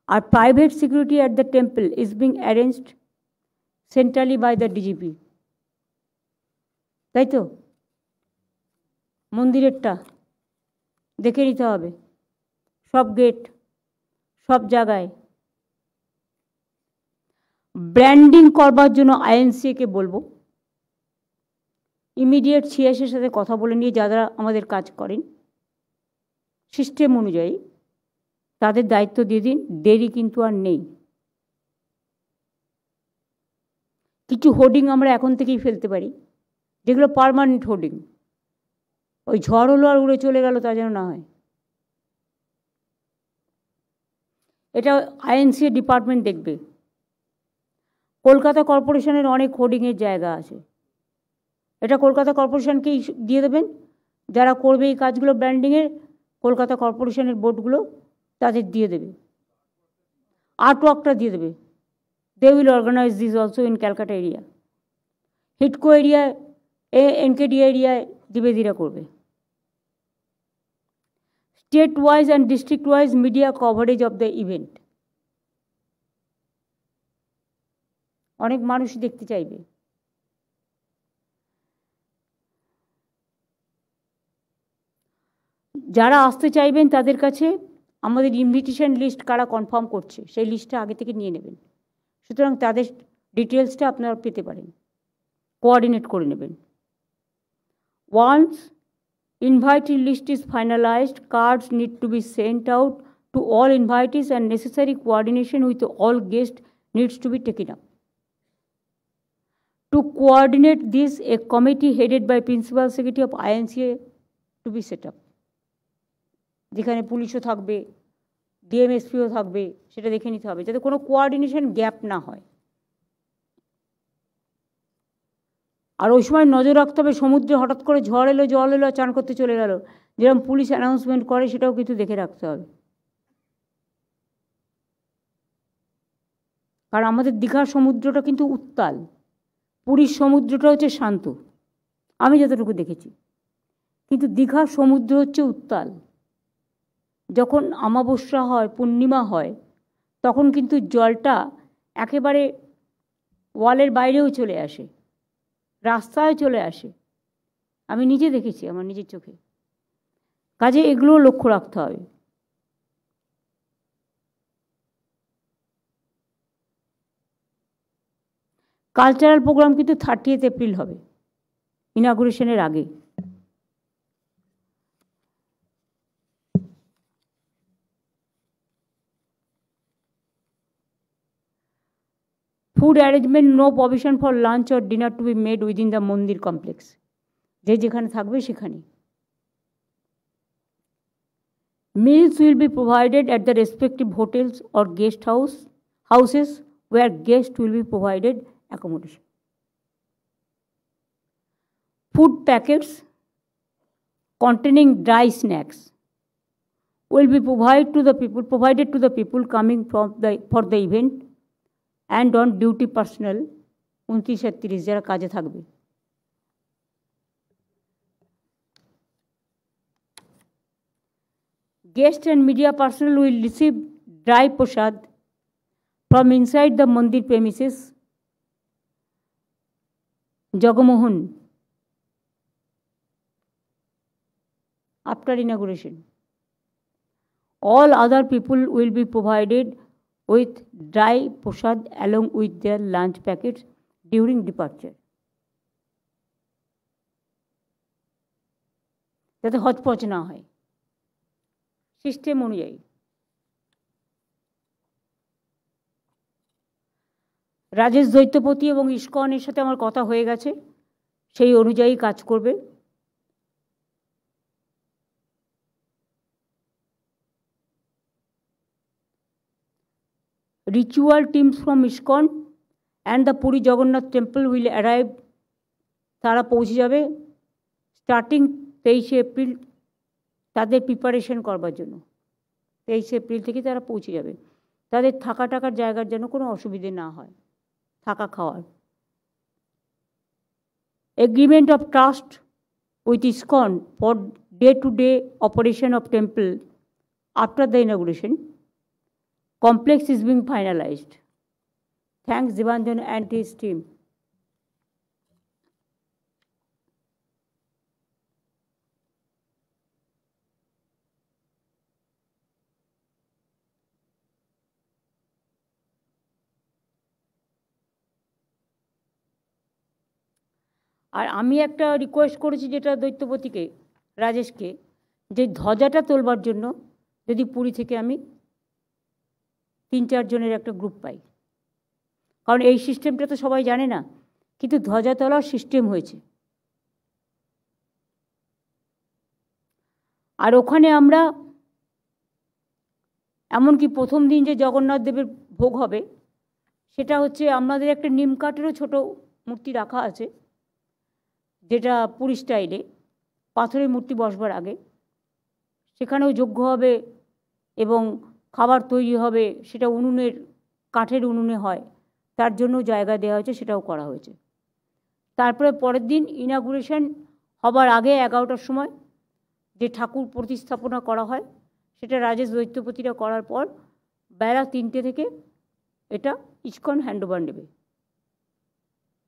আর private security at the temple is being arranged centrally by the DGP, তাই তো? মন্দিরেরটা দেখে নিতে হবে, সব গেট, সব জায়গায়। ব্র্যান্ডিং করবার জন্য আইএনসিকে বলবো ইমিডিয়েট সিএসের সাথে কথা বলে নিয়ে যারা আমাদের কাজ করেন সিস্টেম অনুযায়ী তাদের দায়িত্ব দিয়ে দিন, দেরি কিন্তু আর নেই। কিছু হোর্ডিং আমরা এখন থেকেই ফেলতে পারি, যেগুলো পার্মানেন্ট হোর্ডিং, ওই ঝড় হলো আর উড়ে চলে গেল তা যেন না হয়। এটা আইএনসি ডিপার্টমেন্ট দেখবে। কলকাতা কর্পোরেশনের অনেক হোর্ডিংয়ের জায়গা আছে, এটা কলকাতা কর্পোরেশনকেই দিয়ে দেবেন। যারা করবে এই কাজগুলো ব্র্যান্ডিংয়ের, কলকাতা কর্পোরেশনের বোর্ডগুলো তাদের দিয়ে দেবে, আর্টওয়ার্কটা দিয়ে দেবে। They will organise this also in Calcutta area. হিটকো এরিয়ায়, এনকেডি এরিয়ায় দ্বিবেদীরা করবে। State wise and district wise media coverage of the event, অনেক মানুষ দেখতে চাইবে। যারা আসতে চাইবেন তাদের কাছে আমাদের ইনভিটেশন লিস্ট কারা কনফার্ম করছে সেই লিস্টটা আগে থেকে নিয়ে নেবেন, সুতরাং তাদের ডিটেলসটা আপনারা পেতে পারেন, কোঅর্ডিনেট করে নেবেন। Once invitee list is finalized, cards need to be sent out to all invitees and necessary coordination with all guests needs to be taken up. To coordinate this, a committee headed by Principal Secretary of INCA to be set up. যেখানে পুলিশও থাকবে, ডিএমএসপিও থাকবে, সেটা দেখে নিতে হবে যাতে কোনো কোঅর্ডিনেশন গ্যাপ না হয়। আর ওই সময় নজর রাখতে হবে সমুদ্রে হঠাৎ করে ঝড় এলো, জল এলো, চান করতে চলে গেল, যেরকম পুলিশ অ্যানাউন্সমেন্ট করে সেটাও কিন্তু দেখে রাখতে হবে। কারণ আমাদের দীঘার সমুদ্রটা কিন্তু উত্তাল, পুরীর সমুদ্রটা হচ্ছে শান্ত, আমি যতটুকু দেখেছি। কিন্তু দীঘার সমুদ্র হচ্ছে উত্তাল। যখন অমাবস্যা হয়, পূর্ণিমা হয়, তখন কিন্তু জলটা একেবারে ওয়ালের বাইরেও চলে আসে, রাস্তায় চলে আসে। আমি নিজে দেখেছি আমার নিজের চোখে। কাজে এগুলো লক্ষ্য রাখতে হবে। কালচারাল প্রোগ্রাম কিন্তু 30 এপ্রিল হবে, ইনাগুরেশনের আগে। Food arrangement, no provision for lunch or dinner to be made within the mandir complex, যে যেখানে থাকবে সেখানে। Meals will be provided at the respective hotels or guest houses where guests will be provided accommodation. Food packets containing dry snacks will be provided to the people coming for the event and on duty personnel 29-30 যারা কাজে থাকবে। Guests and media personnel will receive dry prasad from inside the mandir premises, Jagamohan, after inauguration. All other people will be provided with dry prasad along with their lunch packets during departure. যাতে hotchpotch না হয় system অনুযায়ী। রাজেশ দৈত্যপতি এবং ইসকনের সাথে আমার কথা হয়ে গেছে, সেই অনুযায়ী কাজ করবে। Ritual teams from ISKCON and the Puri Jagannath Temple will arrive, তারা পৌঁছে যাবে স্টার্টিং 23 এপ্রিল তাদের প্রিপারেশন করবার জন্য। 23 এপ্রিল থেকে তারা পৌঁছে যাবে। তাদের থাকার জায়গার যেন কোনো অসুবিধে না হয়, থাকা খাওয়ার। Agreement of trust with ISKCON for day-to-day operation of temple after the inauguration complex is being finalized. Thanks Debanjan and his team. আর আমি একটা রিকোয়েস্ট করেছি যেটা দৈত্যপতিকে, রাজেশকে, যে ধ্বজাটা তোলবার জন্য যদি পুরী থেকে আমি 3-4 জনের একটা গ্রুপ পাই, কারণ এই সিস্টেমটা তো সবাই জানে না, কিন্তু ধ্বজা তোলার সিস্টেম হয়েছে। আর ওখানে আমরা এমনকি প্রথম দিন যে জগন্নাথ দেবের ভোগ হবে সেটা হচ্ছে আমাদের একটা নিম কাঠেরও ছোট মূর্তি রাখা আছে, যেটা পুরী স্টাইলে পাথরের মূর্তি বসবার আগে সেখানেও যজ্ঞ হবে এবং খাবার তৈরি হবে, সেটা উনুনের কাঠের উনুনে হয়, তার জন্য জায়গা দেওয়া হয়েছে, সেটাও করা হয়েছে। তারপরে পরের দিন ইনাগুরেশন হবার আগে 11টার সময় যে ঠাকুর প্রতিস্থাপনা করা হয় সেটা রাজেশ দৈত্যপতিরা করার পর বেলা 3টে থেকে এটা ইসকন হ্যান্ডওভার নেবে,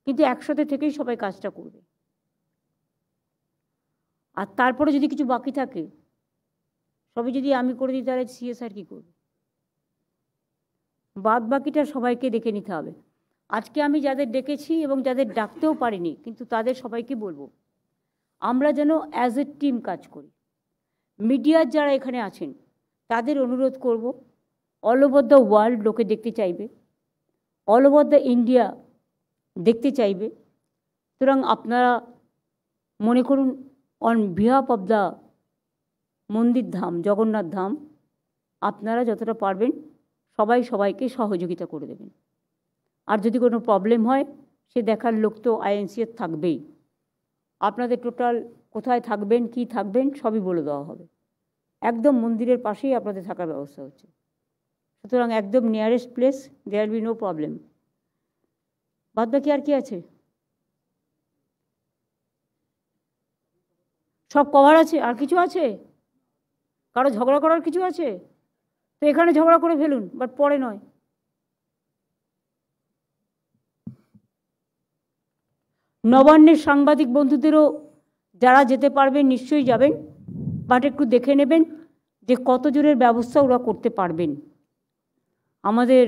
কিন্তু একসাথে থেকেই সবাই কাজটা করবে। আর তারপরে যদি কিছু বাকি থাকে সবই যদি আমি করে দিই তাহলে সিএসআর কী করবে? বাদ বাকিটা সবাইকে দেখে নিতে হবে। আজকে আমি যাদের ডেকেছি এবং যাদের ডাকতেও পারিনি, কিন্তু তাদের সবাইকে বলবো আমরা যেন অ্যাজ এ টিম কাজ করি। মিডিয়ার যারা এখানে আছেন তাদের অনুরোধ করব, অল ওভার দ্য ওয়ার্ল্ড লোকে দেখতে চাইবে, অল ওভার দ্য ইন্ডিয়া দেখতে চাইবে। সুতরাং আপনারা মনে করুন অন বিহাফ অফ দ্য মন্দির ধাম, জগন্নাথ ধাম, আপনারা যতটা পারবেন সবাই সবাইকে সহযোগিতা করে দেবেন। আর যদি কোনো প্রবলেম হয় সে দেখার লোক তো আইএনসিএর থাকবেই। আপনাদের টোটাল কোথায় থাকবেন, কি থাকবেন সবই বলে দেওয়া হবে। একদম মন্দিরের পাশেই আপনাদের থাকার ব্যবস্থা হচ্ছে, সুতরাং একদম nearest place, there be no problem. বাদ বাকি আর কি আছে? সব কভার আছে? আর কিছু আছে? কারো ঝগড়া করার কিছু আছে? তো এখানে ঝগড়া করে ফেলুন, বাট পরে নয়। নবান্নের সাংবাদিক বন্ধুদেরও যারা যেতে পারবেন নিশ্চয়ই যাবেন, বাট একটু দেখে নেবেন যে কতজনের ব্যবস্থা ওরা করতে পারবেন। আমাদের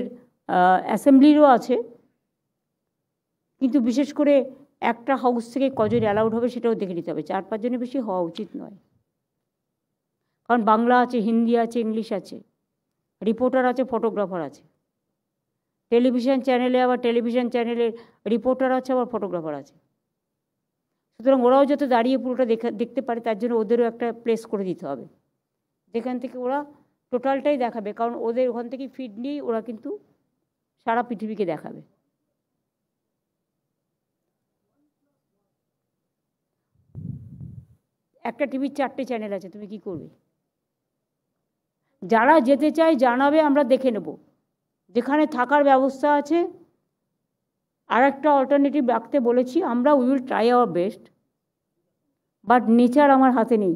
অ্যাসেম্বলিরও আছে, কিন্তু বিশেষ করে একটা হাউস থেকে কজন অ্যালাউড হবে সেটাও দেখে নিতে হবে। 4-5 জনের বেশি হওয়া উচিত নয়, কারণ বাংলা আছে, হিন্দি আছে, ইংলিশ আছে, রিপোর্টার আছে, ফটোগ্রাফার আছে। তো টেলিভিশন চ্যানেলে আবার টেলিভিশন চ্যানেলের রিপোর্টার আছে, আবার ফটোগ্রাফার আছে। সুতরাং ওরাও যাতে দাঁড়িয়ে পুরোটা দেখতে পারে, তার জন্য ওদেরও একটা প্লেস করে দিতে হবে, যেখান থেকে ওরা টোটালটাই দেখাবে, কারণ ওদের ওখান থেকে ফিড নিয়েই ওরা কিন্তু সারা পৃথিবীকে দেখাবে। একটা টিভির 4টে চ্যানেল আছে, তুমি কি করবে? যারা যেতে চায় জানাবে, আমরা দেখে নেব। যেখানে থাকার ব্যবস্থা আছে, আর একটা অল্টারনেটিভ রাখতে বলেছি আমরা, we will try our best, but nature আমার হাতে নেই,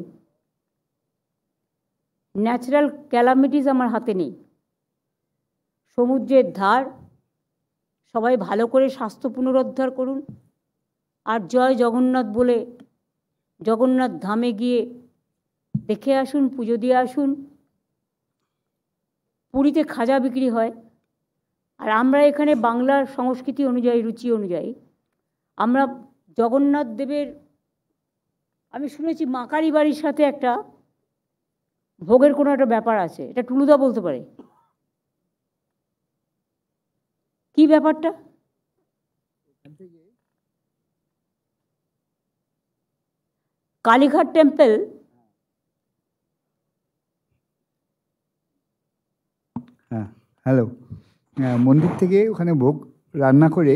ন্যাচারাল ক্যালামিটিস আমার হাতে নেই। সমুদ্রের ধার, সবাই ভালো করে স্বাস্থ্য পুনরুদ্ধার করুন, আর জয় জগন্নাথ বলে জগন্নাথ ধামে গিয়ে দেখে আসুন, পুজো দিয়ে আসুন। পুরীতে খাজা বিক্রি হয়, আর আমরা এখানে বাংলার সংস্কৃতি অনুযায়ী, রুচি অনুযায়ী আমরা জগন্নাথ দেবের, আমি শুনেছি মাকারি বাড়ির সাথে একটা ভোগের কোনো একটা ব্যাপার আছে, এটা টুলুদা বলতে পারে, কি ব্যাপারটা? কালীঘাট টেম্পল,
হ্যাঁ হ্যালো, মন্দির থেকে ওখানে ভোগ রান্না করে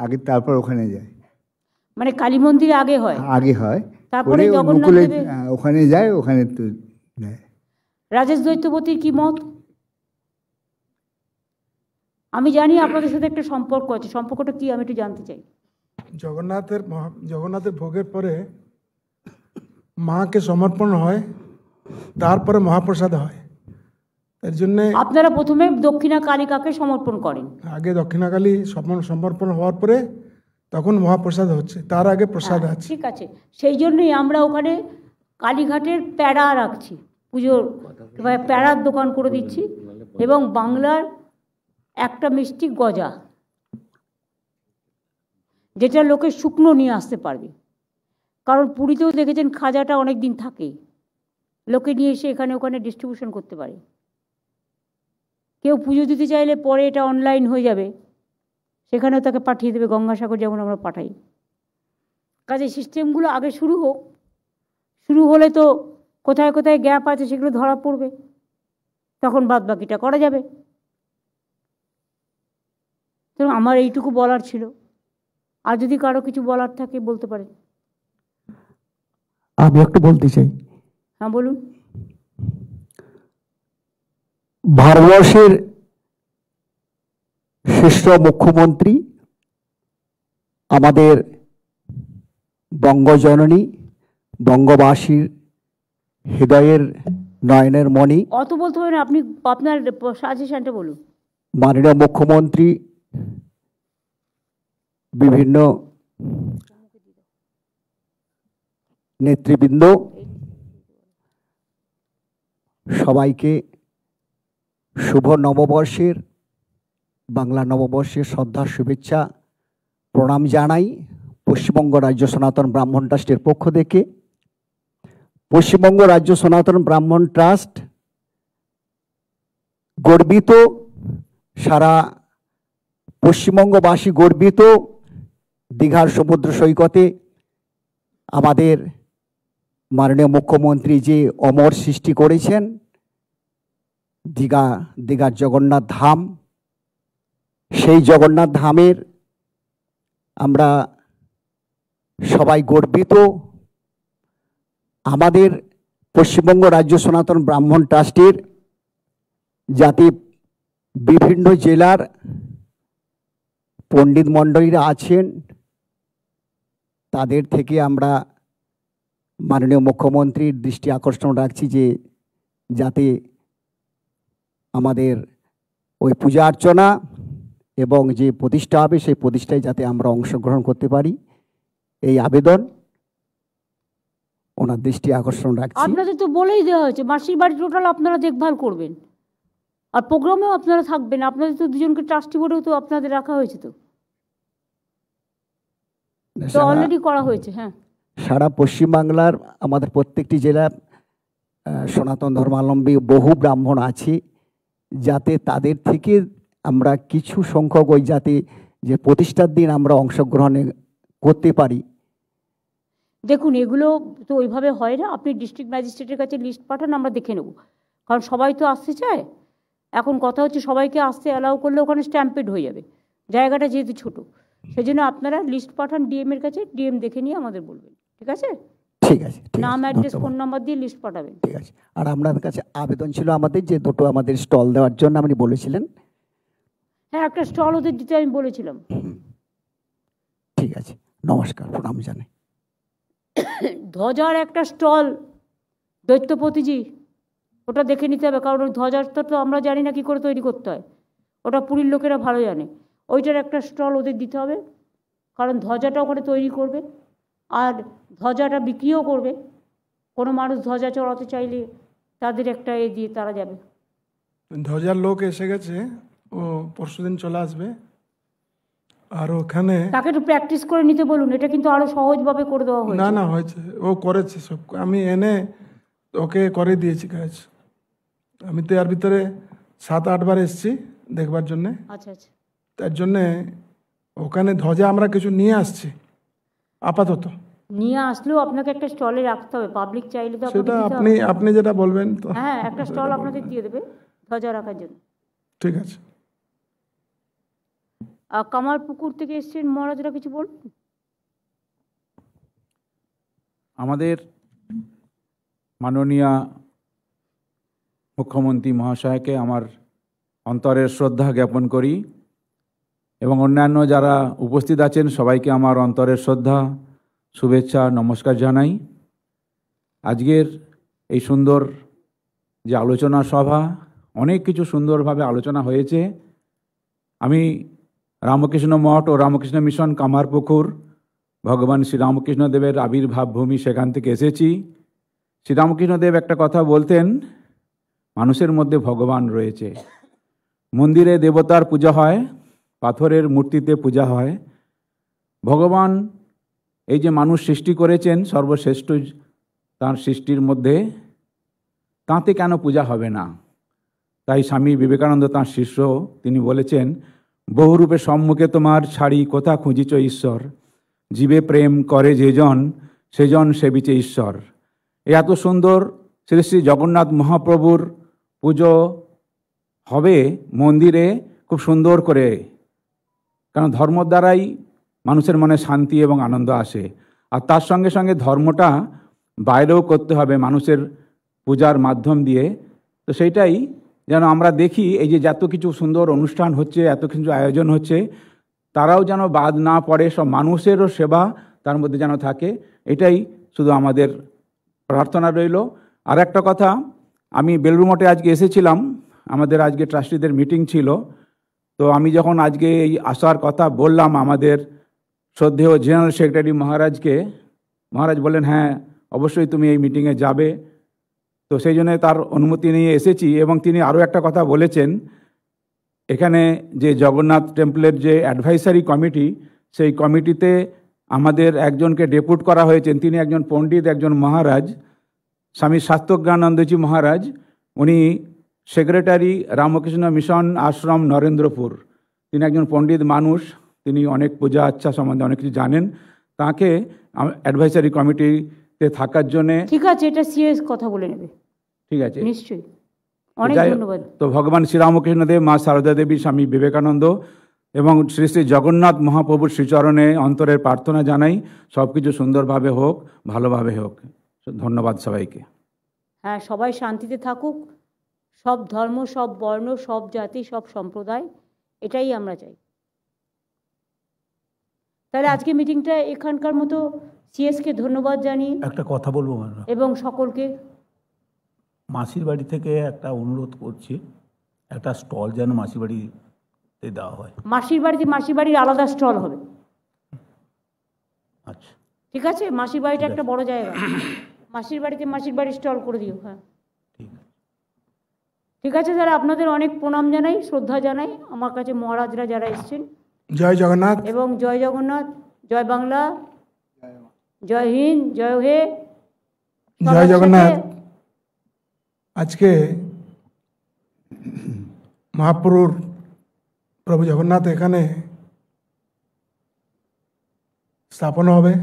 আগে তারপর ওখানে যায়,
মানে কালী মন্দিরে আগে হয়,
আগে হয়,
তারপরে
করে
জগন্নাথ
মুকুলে
দেবের।
ওখানে যায়, ওখানে তো যায়।
রাজেশ দৈত্যপতির কি মত? আমি জানি আপনাদের সাথে একটা সম্পর্ক আছে, সম্পর্কটা কি আমি একটু জানতে চাই।
জগন্নাথের ভোগের পরে মাকে সমর্পণ হয়, তারপরে মহাপ্রসাদ হয়। এর জন্যে
আপনারা প্রথমে দক্ষিণা কালিকাকে সমর্পণ করেন,
আগে দক্ষিণাকালী সমর্পণ হওয়ার পরে তখন মহাপ্রসাদ হচ্ছে, তার আগে প্রসাদ আছে।
ঠিক আছে, সেই জন্যই আমরা ওখানে কালীঘাটের প্যাড়া রাখছি, পুজোর প্যাড়ার দোকান করে দিচ্ছি, এবং বাংলার একটা মিষ্টি গজা, যেটা লোকে শুকনো নিয়ে আসতে পারবে। কারণ পুরীতেও দেখেছেন খাজাটা অনেক দিন থাকে, লোকে নিয়ে এসে এখানে ওখানে ডিস্ট্রিবিউশন করতে পারে। কেউ পুজো দিতে চাইলে পরে এটা অনলাইন হয়ে যাবে, সেখানেও তাকে পাঠিয়ে দেবে, গঙ্গাসাগর যেমন আমরা পাঠাই। কাজে সিস্টেমগুলো আগে শুরু হোক, শুরু হলে তো কোথায় কোথায় গ্যাপ আছে সেগুলো ধরা পড়বে, তখন বাদ বাকিটা করা যাবে। তো আমার এইটুকু বলার ছিল, আর যদি কারো কিছু বলার থাকে বলতে পারে।
আমি একটু বলতে চাই।
হ্যাঁ বলুন।
ভারতবর্ষের শ্রেষ্ঠ মুখ্যমন্ত্রী, আমাদের বঙ্গজননী, বঙ্গবাসীর হৃদয়ের নয়নের মণি,
অত বলতে হবে না, আপনি আপনার সাজেশনটা বলুন।
মাননীয় মুখ্যমন্ত্রী, বিভিন্ন নেতৃবৃন্দ, সবাইকে শুভ নববর্ষের, বাংলা নববর্ষের শ্রদ্ধা শুভেচ্ছা প্রণাম জানাই। পশ্চিমবঙ্গ রাজ্য সনাতন ব্রাহ্মণ ট্রাস্টের পক্ষ থেকে পশ্চিমবঙ্গ রাজ্য সনাতন ব্রাহ্মণ ট্রাস্ট গর্বিত, সারা পশ্চিমবঙ্গবাসী গর্বিত, দীঘার সমুদ্র সৈকতে আমাদের মাননীয় মুখ্যমন্ত্রী যে অমর সৃষ্টি করেছেন, দীঘার জগন্নাথ ধাম, সেই জগন্নাথ ধামের আমরা সবাই গর্বিত। আমাদের পশ্চিমবঙ্গ রাজ্য সনাতন ব্রাহ্মণ ট্রাস্টের যাতে বিভিন্ন জেলার পণ্ডিত মণ্ডলীরা আছেন, তাদের থেকে আমরা মাননীয় মুখ্যমন্ত্রীর দৃষ্টি আকর্ষণ রাখছি যে যাতে আমাদের ওই পূজা অর্চনা এবং যে প্রতিষ্ঠা হবে সেই প্রতিষ্ঠায় যাতে আমরা অংশগ্রহণ করতে পারি, এই আবেদন ওনার দৃষ্টি আকর্ষণ রাখছি।
আপনাদের তো বলেই দেওয়া হয়েছে মাসির বাড়ি টোটাল আপনারা দেখভাল করবেন, আর প্রোগ্রামেও আপনারা থাকবেন। আপনাদের তো দুজনকে ট্রাস্টি বোর্ডেও তো আপনাদের রাখা হয়েছে, তো অলরেডি করা হয়েছে। হ্যাঁ,
সারা পশ্চিমবাংলার আমাদের প্রত্যেকটি জেলার সনাতন ধর্মাবলম্বী বহু ব্রাহ্মণ আছে, যাতে তাদের থেকে আমরা কিছু সংখ্যক ওই যাতে যে প্রতিষ্ঠার দিন আমরা অংশগ্রহণ করতে পারি।
দেখুন, এগুলো তো ওইভাবে হয় না। আপনি ডিস্ট্রিক্ট ম্যাজিস্ট্রেটের কাছে লিস্ট পাঠান, আমরা দেখে নেব। কারণ সবাই তো আসতে চায়। এখন কথা হচ্ছে সবাইকে আসতে অ্যালাউ করলে ওখানে স্ট্যাম্পেড হয়ে যাবে, জায়গাটা যেহেতু ছোটো। সেই জন্য আপনারা লিস্ট পাঠান ডিএম এর কাছে, ডিএম দেখে নিয়ে আমাদের বলবেন। ঠিক আছে?
ঠিক আছে,
নাম, অ্যাড্রেস, ফোন নাম্বার দিয়ে লিস্ট পাঠাবেন।
ঠিক আছে। আর আপনাদের কাছে আবেদন ছিল আমাদের যে দুটো আমাদের স্টল দেওয়ার জন্য আপনি বলেছিলেন।
হ্যাঁ, একটা স্টল ওদের দিতে আমি বলেছিলাম।
ঠিক আছে, নমস্কার, প্রণাম জানাই।
ধ্বজার একটা স্টল দৈত্যপতিজি, ওটা দেখে নিতে হবে। কারণ ওই ধ্বজাটা তো আমরা জানি না কী করে তৈরি করতে হয়, ওটা পুরীর লোকেরা ভালো জানে। ওইটার একটা স্টল ওদের দিতে হবে, কারণ ধ্বজাটা ওখানে তৈরি করবে আর ধ্বজাটা বিক্রিও করবে। কোনো মানুষ ধ্বজা চড়াতে চাইলে তাদের একটা দিয়ে তারা যাবে।
ধ্বজার লোক এসে গেছে, ও পরশুদিন চলে আসবে। আর ওখানে
তাকে একটু প্র্যাকটিস করে নিতে বলুন, এটা কিন্তু আরো সহজভাবে করে দেওয়া হয়েছে।
না হয়েছে, ও করেছে সব। আমি এনে ওকে করে দিয়েছি কাজ। আমি তো এর ভিতরে 7-8 বার এসেছি দেখবার জন্যে।
আচ্ছা আচ্ছা।
তার জন্যে ওখানে ধ্বজা আমরা কিছু নিয়ে আসছি আপাতত।
নিয়ে আসলেও আপনাকে একটা স্টলে রাখতে হবে, পাবলিক চাইলে তো
সেটা আপনি যেটা বলবেন তো।
হ্যাঁ, একটা স্টল আপনাদের দিয়ে দেবে ধ্বজা রাখার জন্য।
ঠিক আছে।
কামারপুকুর থেকে এসছেন মহারাজরা, কিছু বলুন।
আমাদের মাননীয় মুখ্যমন্ত্রী মহাশয়কে আমার অন্তরের শ্রদ্ধা জ্ঞাপন করি এবং অন্যান্য যারা উপস্থিত আছেন সবাইকে আমার অন্তরের শ্রদ্ধা, শুভেচ্ছা, নমস্কার জানাই। আজকের এই সুন্দর যে আলোচনা সভা, অনেক কিছু সুন্দরভাবে আলোচনা হয়েছে। আমি রামকৃষ্ণ মঠ ও রামকৃষ্ণ মিশন কামারপুকুর, ভগবান শ্রীরামকৃষ্ণদেবের আবির্ভাব ভূমি, সেখান থেকে এসেছি। শ্রীরামকৃষ্ণদেব একটা কথা বলতেন, মানুষের মধ্যে ভগবান রয়েছে। মন্দিরে দেবতার পূজা হয়, পাথরের মূর্তিতে পূজা হয়। ভগবান এই যে মানুষ সৃষ্টি করেছেন, সর্বশ্রেষ্ঠ তার সৃষ্টির মধ্যে, তাঁতে কেন পূজা হবে না? তাই স্বামী বিবেকানন্দ তাঁর শিষ্য, তিনি বলেছেন, বহুরূপে সম্মুখে তোমার ছাড়ি কোথা খুঁজিছ ঈশ্বর, জীবে প্রেম করে যেজন সেজন সেবিছে ঈশ্বর। এত সুন্দর শ্রী শ্রী জগন্নাথ মহাপ্রভুর পুজো হবে মন্দিরে খুব সুন্দর করে, কারণ ধর্ম দ্বারাই মানুষের মনে শান্তি এবং আনন্দ আসে। আর তার সঙ্গে সঙ্গে ধর্মটা বাইরেও করতে হবে মানুষের পূজার মাধ্যম দিয়ে। তো সেইটাই যেন আমরা দেখি, এই যে যত কিছু সুন্দর অনুষ্ঠান হচ্ছে, এত কিছু আয়োজন হচ্ছে, তারাও যেন বাদ না পড়ে, সব মানুষেরও সেবা তার মধ্যে যেন থাকে, এটাই শুধু আমাদের প্রার্থনা রইল। আর একটা কথা, আমি বেলুড় মঠে আজকে এসেছিলাম, আমাদের আজকে ট্রাস্টিদের মিটিং ছিল। তো আমি যখন আজকে এই আসার কথা বললাম আমাদের শ্রদ্ধেয় জেনারেল সেক্রেটারি মহারাজকে, মহারাজ বললেন হ্যাঁ অবশ্যই তুমি এই মিটিংয়ে যাবে। তো সেই জন্য তার অনুমতি নিয়ে এসেছি। এবং তিনি আরও একটা কথা বলেছেন, এখানে যে জগন্নাথ টেম্পলের যে অ্যাডভাইসারি কমিটি, সেই কমিটিতে আমাদের একজনকে ডেপুট করা হয়েছেন। তিনি একজন পণ্ডিত, একজন মহারাজ, স্বামী শাস্ত্রজ্ঞানন্দজি মহারাজ। উনি সেক্রেটারি রামকৃষ্ণ মিশন আশ্রম নরেন্দ্রপুর। তিনি একজন পণ্ডিত মানুষ, তিনি অনেক পূজা আচ্ছা সম্বন্ধে অনেক কিছু জানেন। তাকে অ্যাডভাইসারি কমিটিতে থাকার জন্যে।
ঠিক আছে, এটা সিরিয়াস কথা বলে নেবে।
ঠিক আছে,
নিশ্চয়ই, অনেক ধন্যবাদ।
তো ভগবান শ্রীরামকৃষ্ণদেব, মা সারদা দেবী, স্বামী বিবেকানন্দ এবং শ্রী শ্রী জগন্নাথ মহাপ্রভুর শ্রীচরণে অন্তরের প্রার্থনা জানাই, সব কিছু সুন্দরভাবে হোক, ভালোভাবে হোক। ধন্যবাদ সবাইকে।
হ্যাঁ, সবাই শান্তিতে থাকুক, সব ধর্ম, সব বর্ণ, সব জাতি, সব সম্প্রদায়, এটাই আমরা চাই। তাহলে আজকে মিটিংটা এখানকার মতো সিএসকে ধন্যবাদ জানিয়ে
একটা কথা বলবো
এবং সকলকে
মাসির বাড়ি থেকে একটা অনুরোধ করছি, একটা স্টল যেন মাসির বাড়িতে দেওয়া হয়।
মাসির বাড়ির আলাদা স্টল হবে।
আচ্ছা
ঠিক আছে, মাসির বাড়িটা একটা বড় জায়গা, মাসির বাড়ির স্টল করে দিও। হ্যাঁ ঠিক আছে, তাহলে আপনাদের অনেক প্রণাম জানাই, শ্রদ্ধা জানাই। আমার কাছে মহারাজরা যারা এসছেন,
জয় জগন্নাথ
এবং জয় জগন্নাথ, জয় বাংলা, জয় হিন্দ, জয় হে,
জয় জগন্নাথ। আজকে মহাপ্রভুর প্রভু জগন্নাথ এখানে স্থাপন হবে।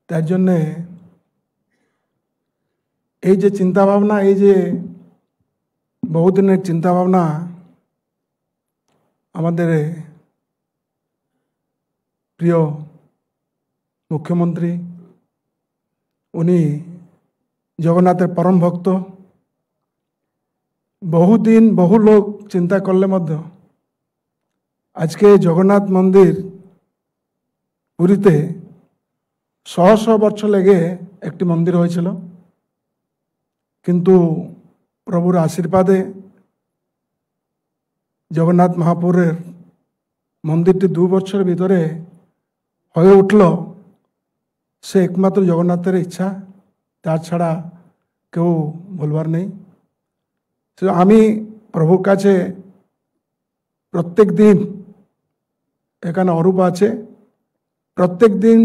তার জন্যে এই যে চিন্তাভাবনা, এই যে বহুদিনের চিন্তাভাবনা আমাদের প্রিয় মুখ্যমন্ত্রী, উনি জগন্নাথের পরম ভক্ত। বহুদিন বহু লোক চিন্তা করলে মধ্যে আজকে জগন্নাথ মন্দির পুরীতে 100 বছর লেগে একটি মন্দির হয়েছিল, কিন্তু প্রভুর আশীর্বাদে জগন্নাথ মহাপুরের মন্দিরটি 2 বছরের ভিতরে হয়ে উঠল। সে একমাত্র জগন্নাথের ইচ্ছা, তার ছাড়া কেউ বলবার নেই। আমি প্রভুর কাছে প্রত্যেক দিন, এখানে অরূপ আছে, প্রত্যেক দিন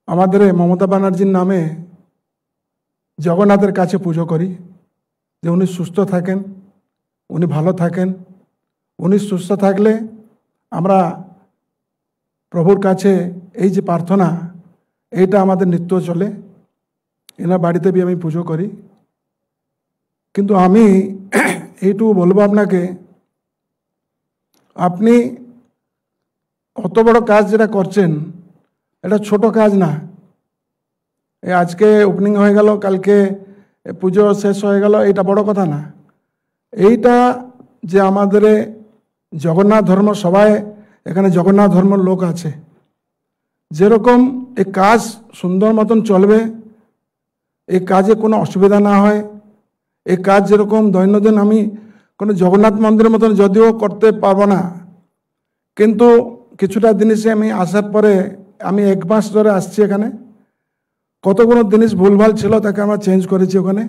আমাদের মমতা ব্যানার্জির নামে জগন্নাথের কাছে পুজো করি যে উনি সুস্থ থাকেন, উনি ভালো থাকেন। উনি সুস্থ থাকলে আমরা প্রভুর কাছে এই যে প্রার্থনা, এইটা আমাদের নিত্য চলে। এনার বাড়িতে বি আমি পুজো করি। কিন্তু আমি এইটুকু বলবো আপনাকে, আপনি অত বড় কাজ যেটা করছেন, এটা ছোট কাজ না। এই আজকে ওপেনিং হয়ে গেল, কালকে পুজো শেষ হয়ে গেল, এটা বড় কথা না। এইটা যে আমাদের জগন্নাথ ধর্ম, সবাই এখানে জগন্নাথ ধর্মের লোক আছে, যেরকম এই কাজ সুন্দর মতন চলবে, এই কাজে কোনো অসুবিধা না হয়, এই কাজ যেরকম দৈনন্দিন আমি কোনো জগন্নাথ মন্দিরের মতন যদিও করতে পারবো না, কিন্তু কিছুটা জিনিসে আমি আসার পরে, আমি 1 মাস ধরে আসছি এখানে, কতগুলো জিনিস ভুলভাল ছিল তাকে আমরা চেঞ্জ করেছি ওখানে।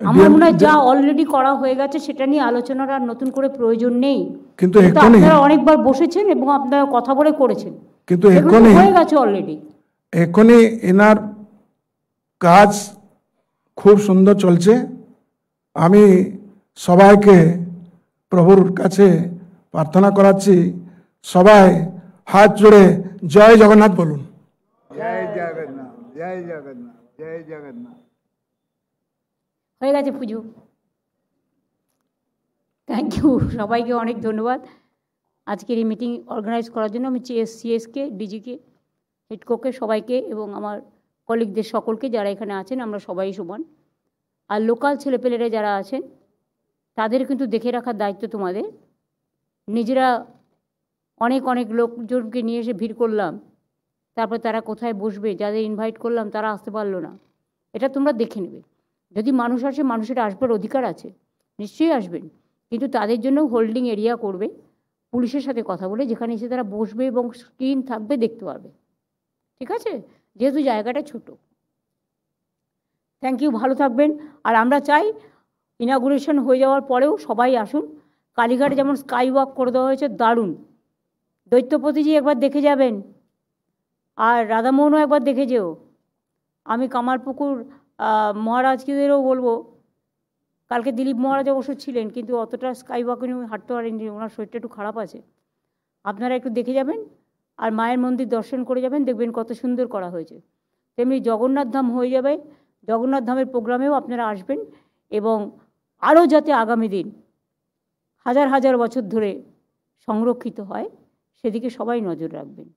আমার মনে হয় যা অলরেডি করা হয়ে গেছে সেটা নিয়ে আলোচনার আর নতুন করে প্রয়োজন নেই।
কিন্তু
আপনারা অনেকবার বসেছেন এবং আপনারা কথা বলে করেছেন,
কিন্তু
হয়ে গেছে অলরেডি।
এখনই এনার কাজ খুব সুন্দর চলছে। আমি সবাইকে প্রভুর কাছে প্রার্থনা করাচ্ছি, সবাই হাত জোড়ে জয় জগন্নাথ বলুন।
জয় জগন্নাথ, জয় জগন্নাথ, জয় জগন্নাথ।
হয়ে গেছে পুজো। থ্যাংক ইউ, সবাইকে অনেক ধন্যবাদ আজকের এই মিটিং অর্গানাইজ করার জন্য। আমি সিএসকে, ডিজিকে, হেডকোকে সবাইকে এবং আমার কলিগদের সকলকে যারা এখানে আছেন, আমরা সবাই সমান। আর লোকাল ছেলেপেলেরা যারা আছেন তাদের কিন্তু দেখে রাখার দায়িত্ব তোমাদের। নিজেরা অনেক অনেক লোকজনকে নিয়ে এসে ভিড় করলাম, তারপর তারা কোথায় বসবে, যাদের ইনভাইট করলাম তারা আসতে পারলো না, এটা তোমরা দেখে নেবে। যদি মানুষ আসে, মানুষের আসবার অধিকার আছে, নিশ্চয়ই আসবেন, কিন্তু তাদের জন্য হোল্ডিং এরিয়া করবে পুলিশের সাথে কথা বলে, যেখানে এসে তারা বসবে এবং স্ক্রিন থাকবে, দেখতে পারবে। ঠিক আছে, যেহেতু জায়গাটা ছোট। থ্যাংক ইউ, ভালো থাকবেন। আর আমরা চাই ইনাগুরেশন হয়ে যাওয়ার পরেও সবাই আসুন। কালীঘাটে যেমন স্কাই ওয়াক করে দেওয়া হয়েছে, দারুণ। দৈত্যপতিজি একবার দেখে যাবেন, আর রাধামোহনও একবার দেখে যেও। আমি কামারপুকুর মহারাজকেদেরও বলবো, কালকে দিলীপ মহারাজ অবশ্য ছিলেন, কিন্তু অতটা স্কাই ওয়াকে উনি হাঁটতে পারেননি, ওনার শরীরটা একটু খারাপ আছে। আপনারা একটু দেখে যাবেন আর মায়ের মন্দির দর্শন করে যাবেন, দেখবেন কত সুন্দর করা হয়েছে। তেমনি জগন্নাথ ধাম হয়ে যাবে, জগন্নাথ ধামের প্রোগ্রামেও আপনারা আসবেন এবং আরও যাতে আগামী দিন হাজার হাজার বছর ধরে সংরক্ষিত হয় সেদিকে সবাই নজর রাখবেন।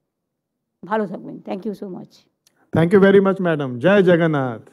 ভালো থাকবেন। Thank you so much.
Thank you very much madam. জয় জগন্নাথ।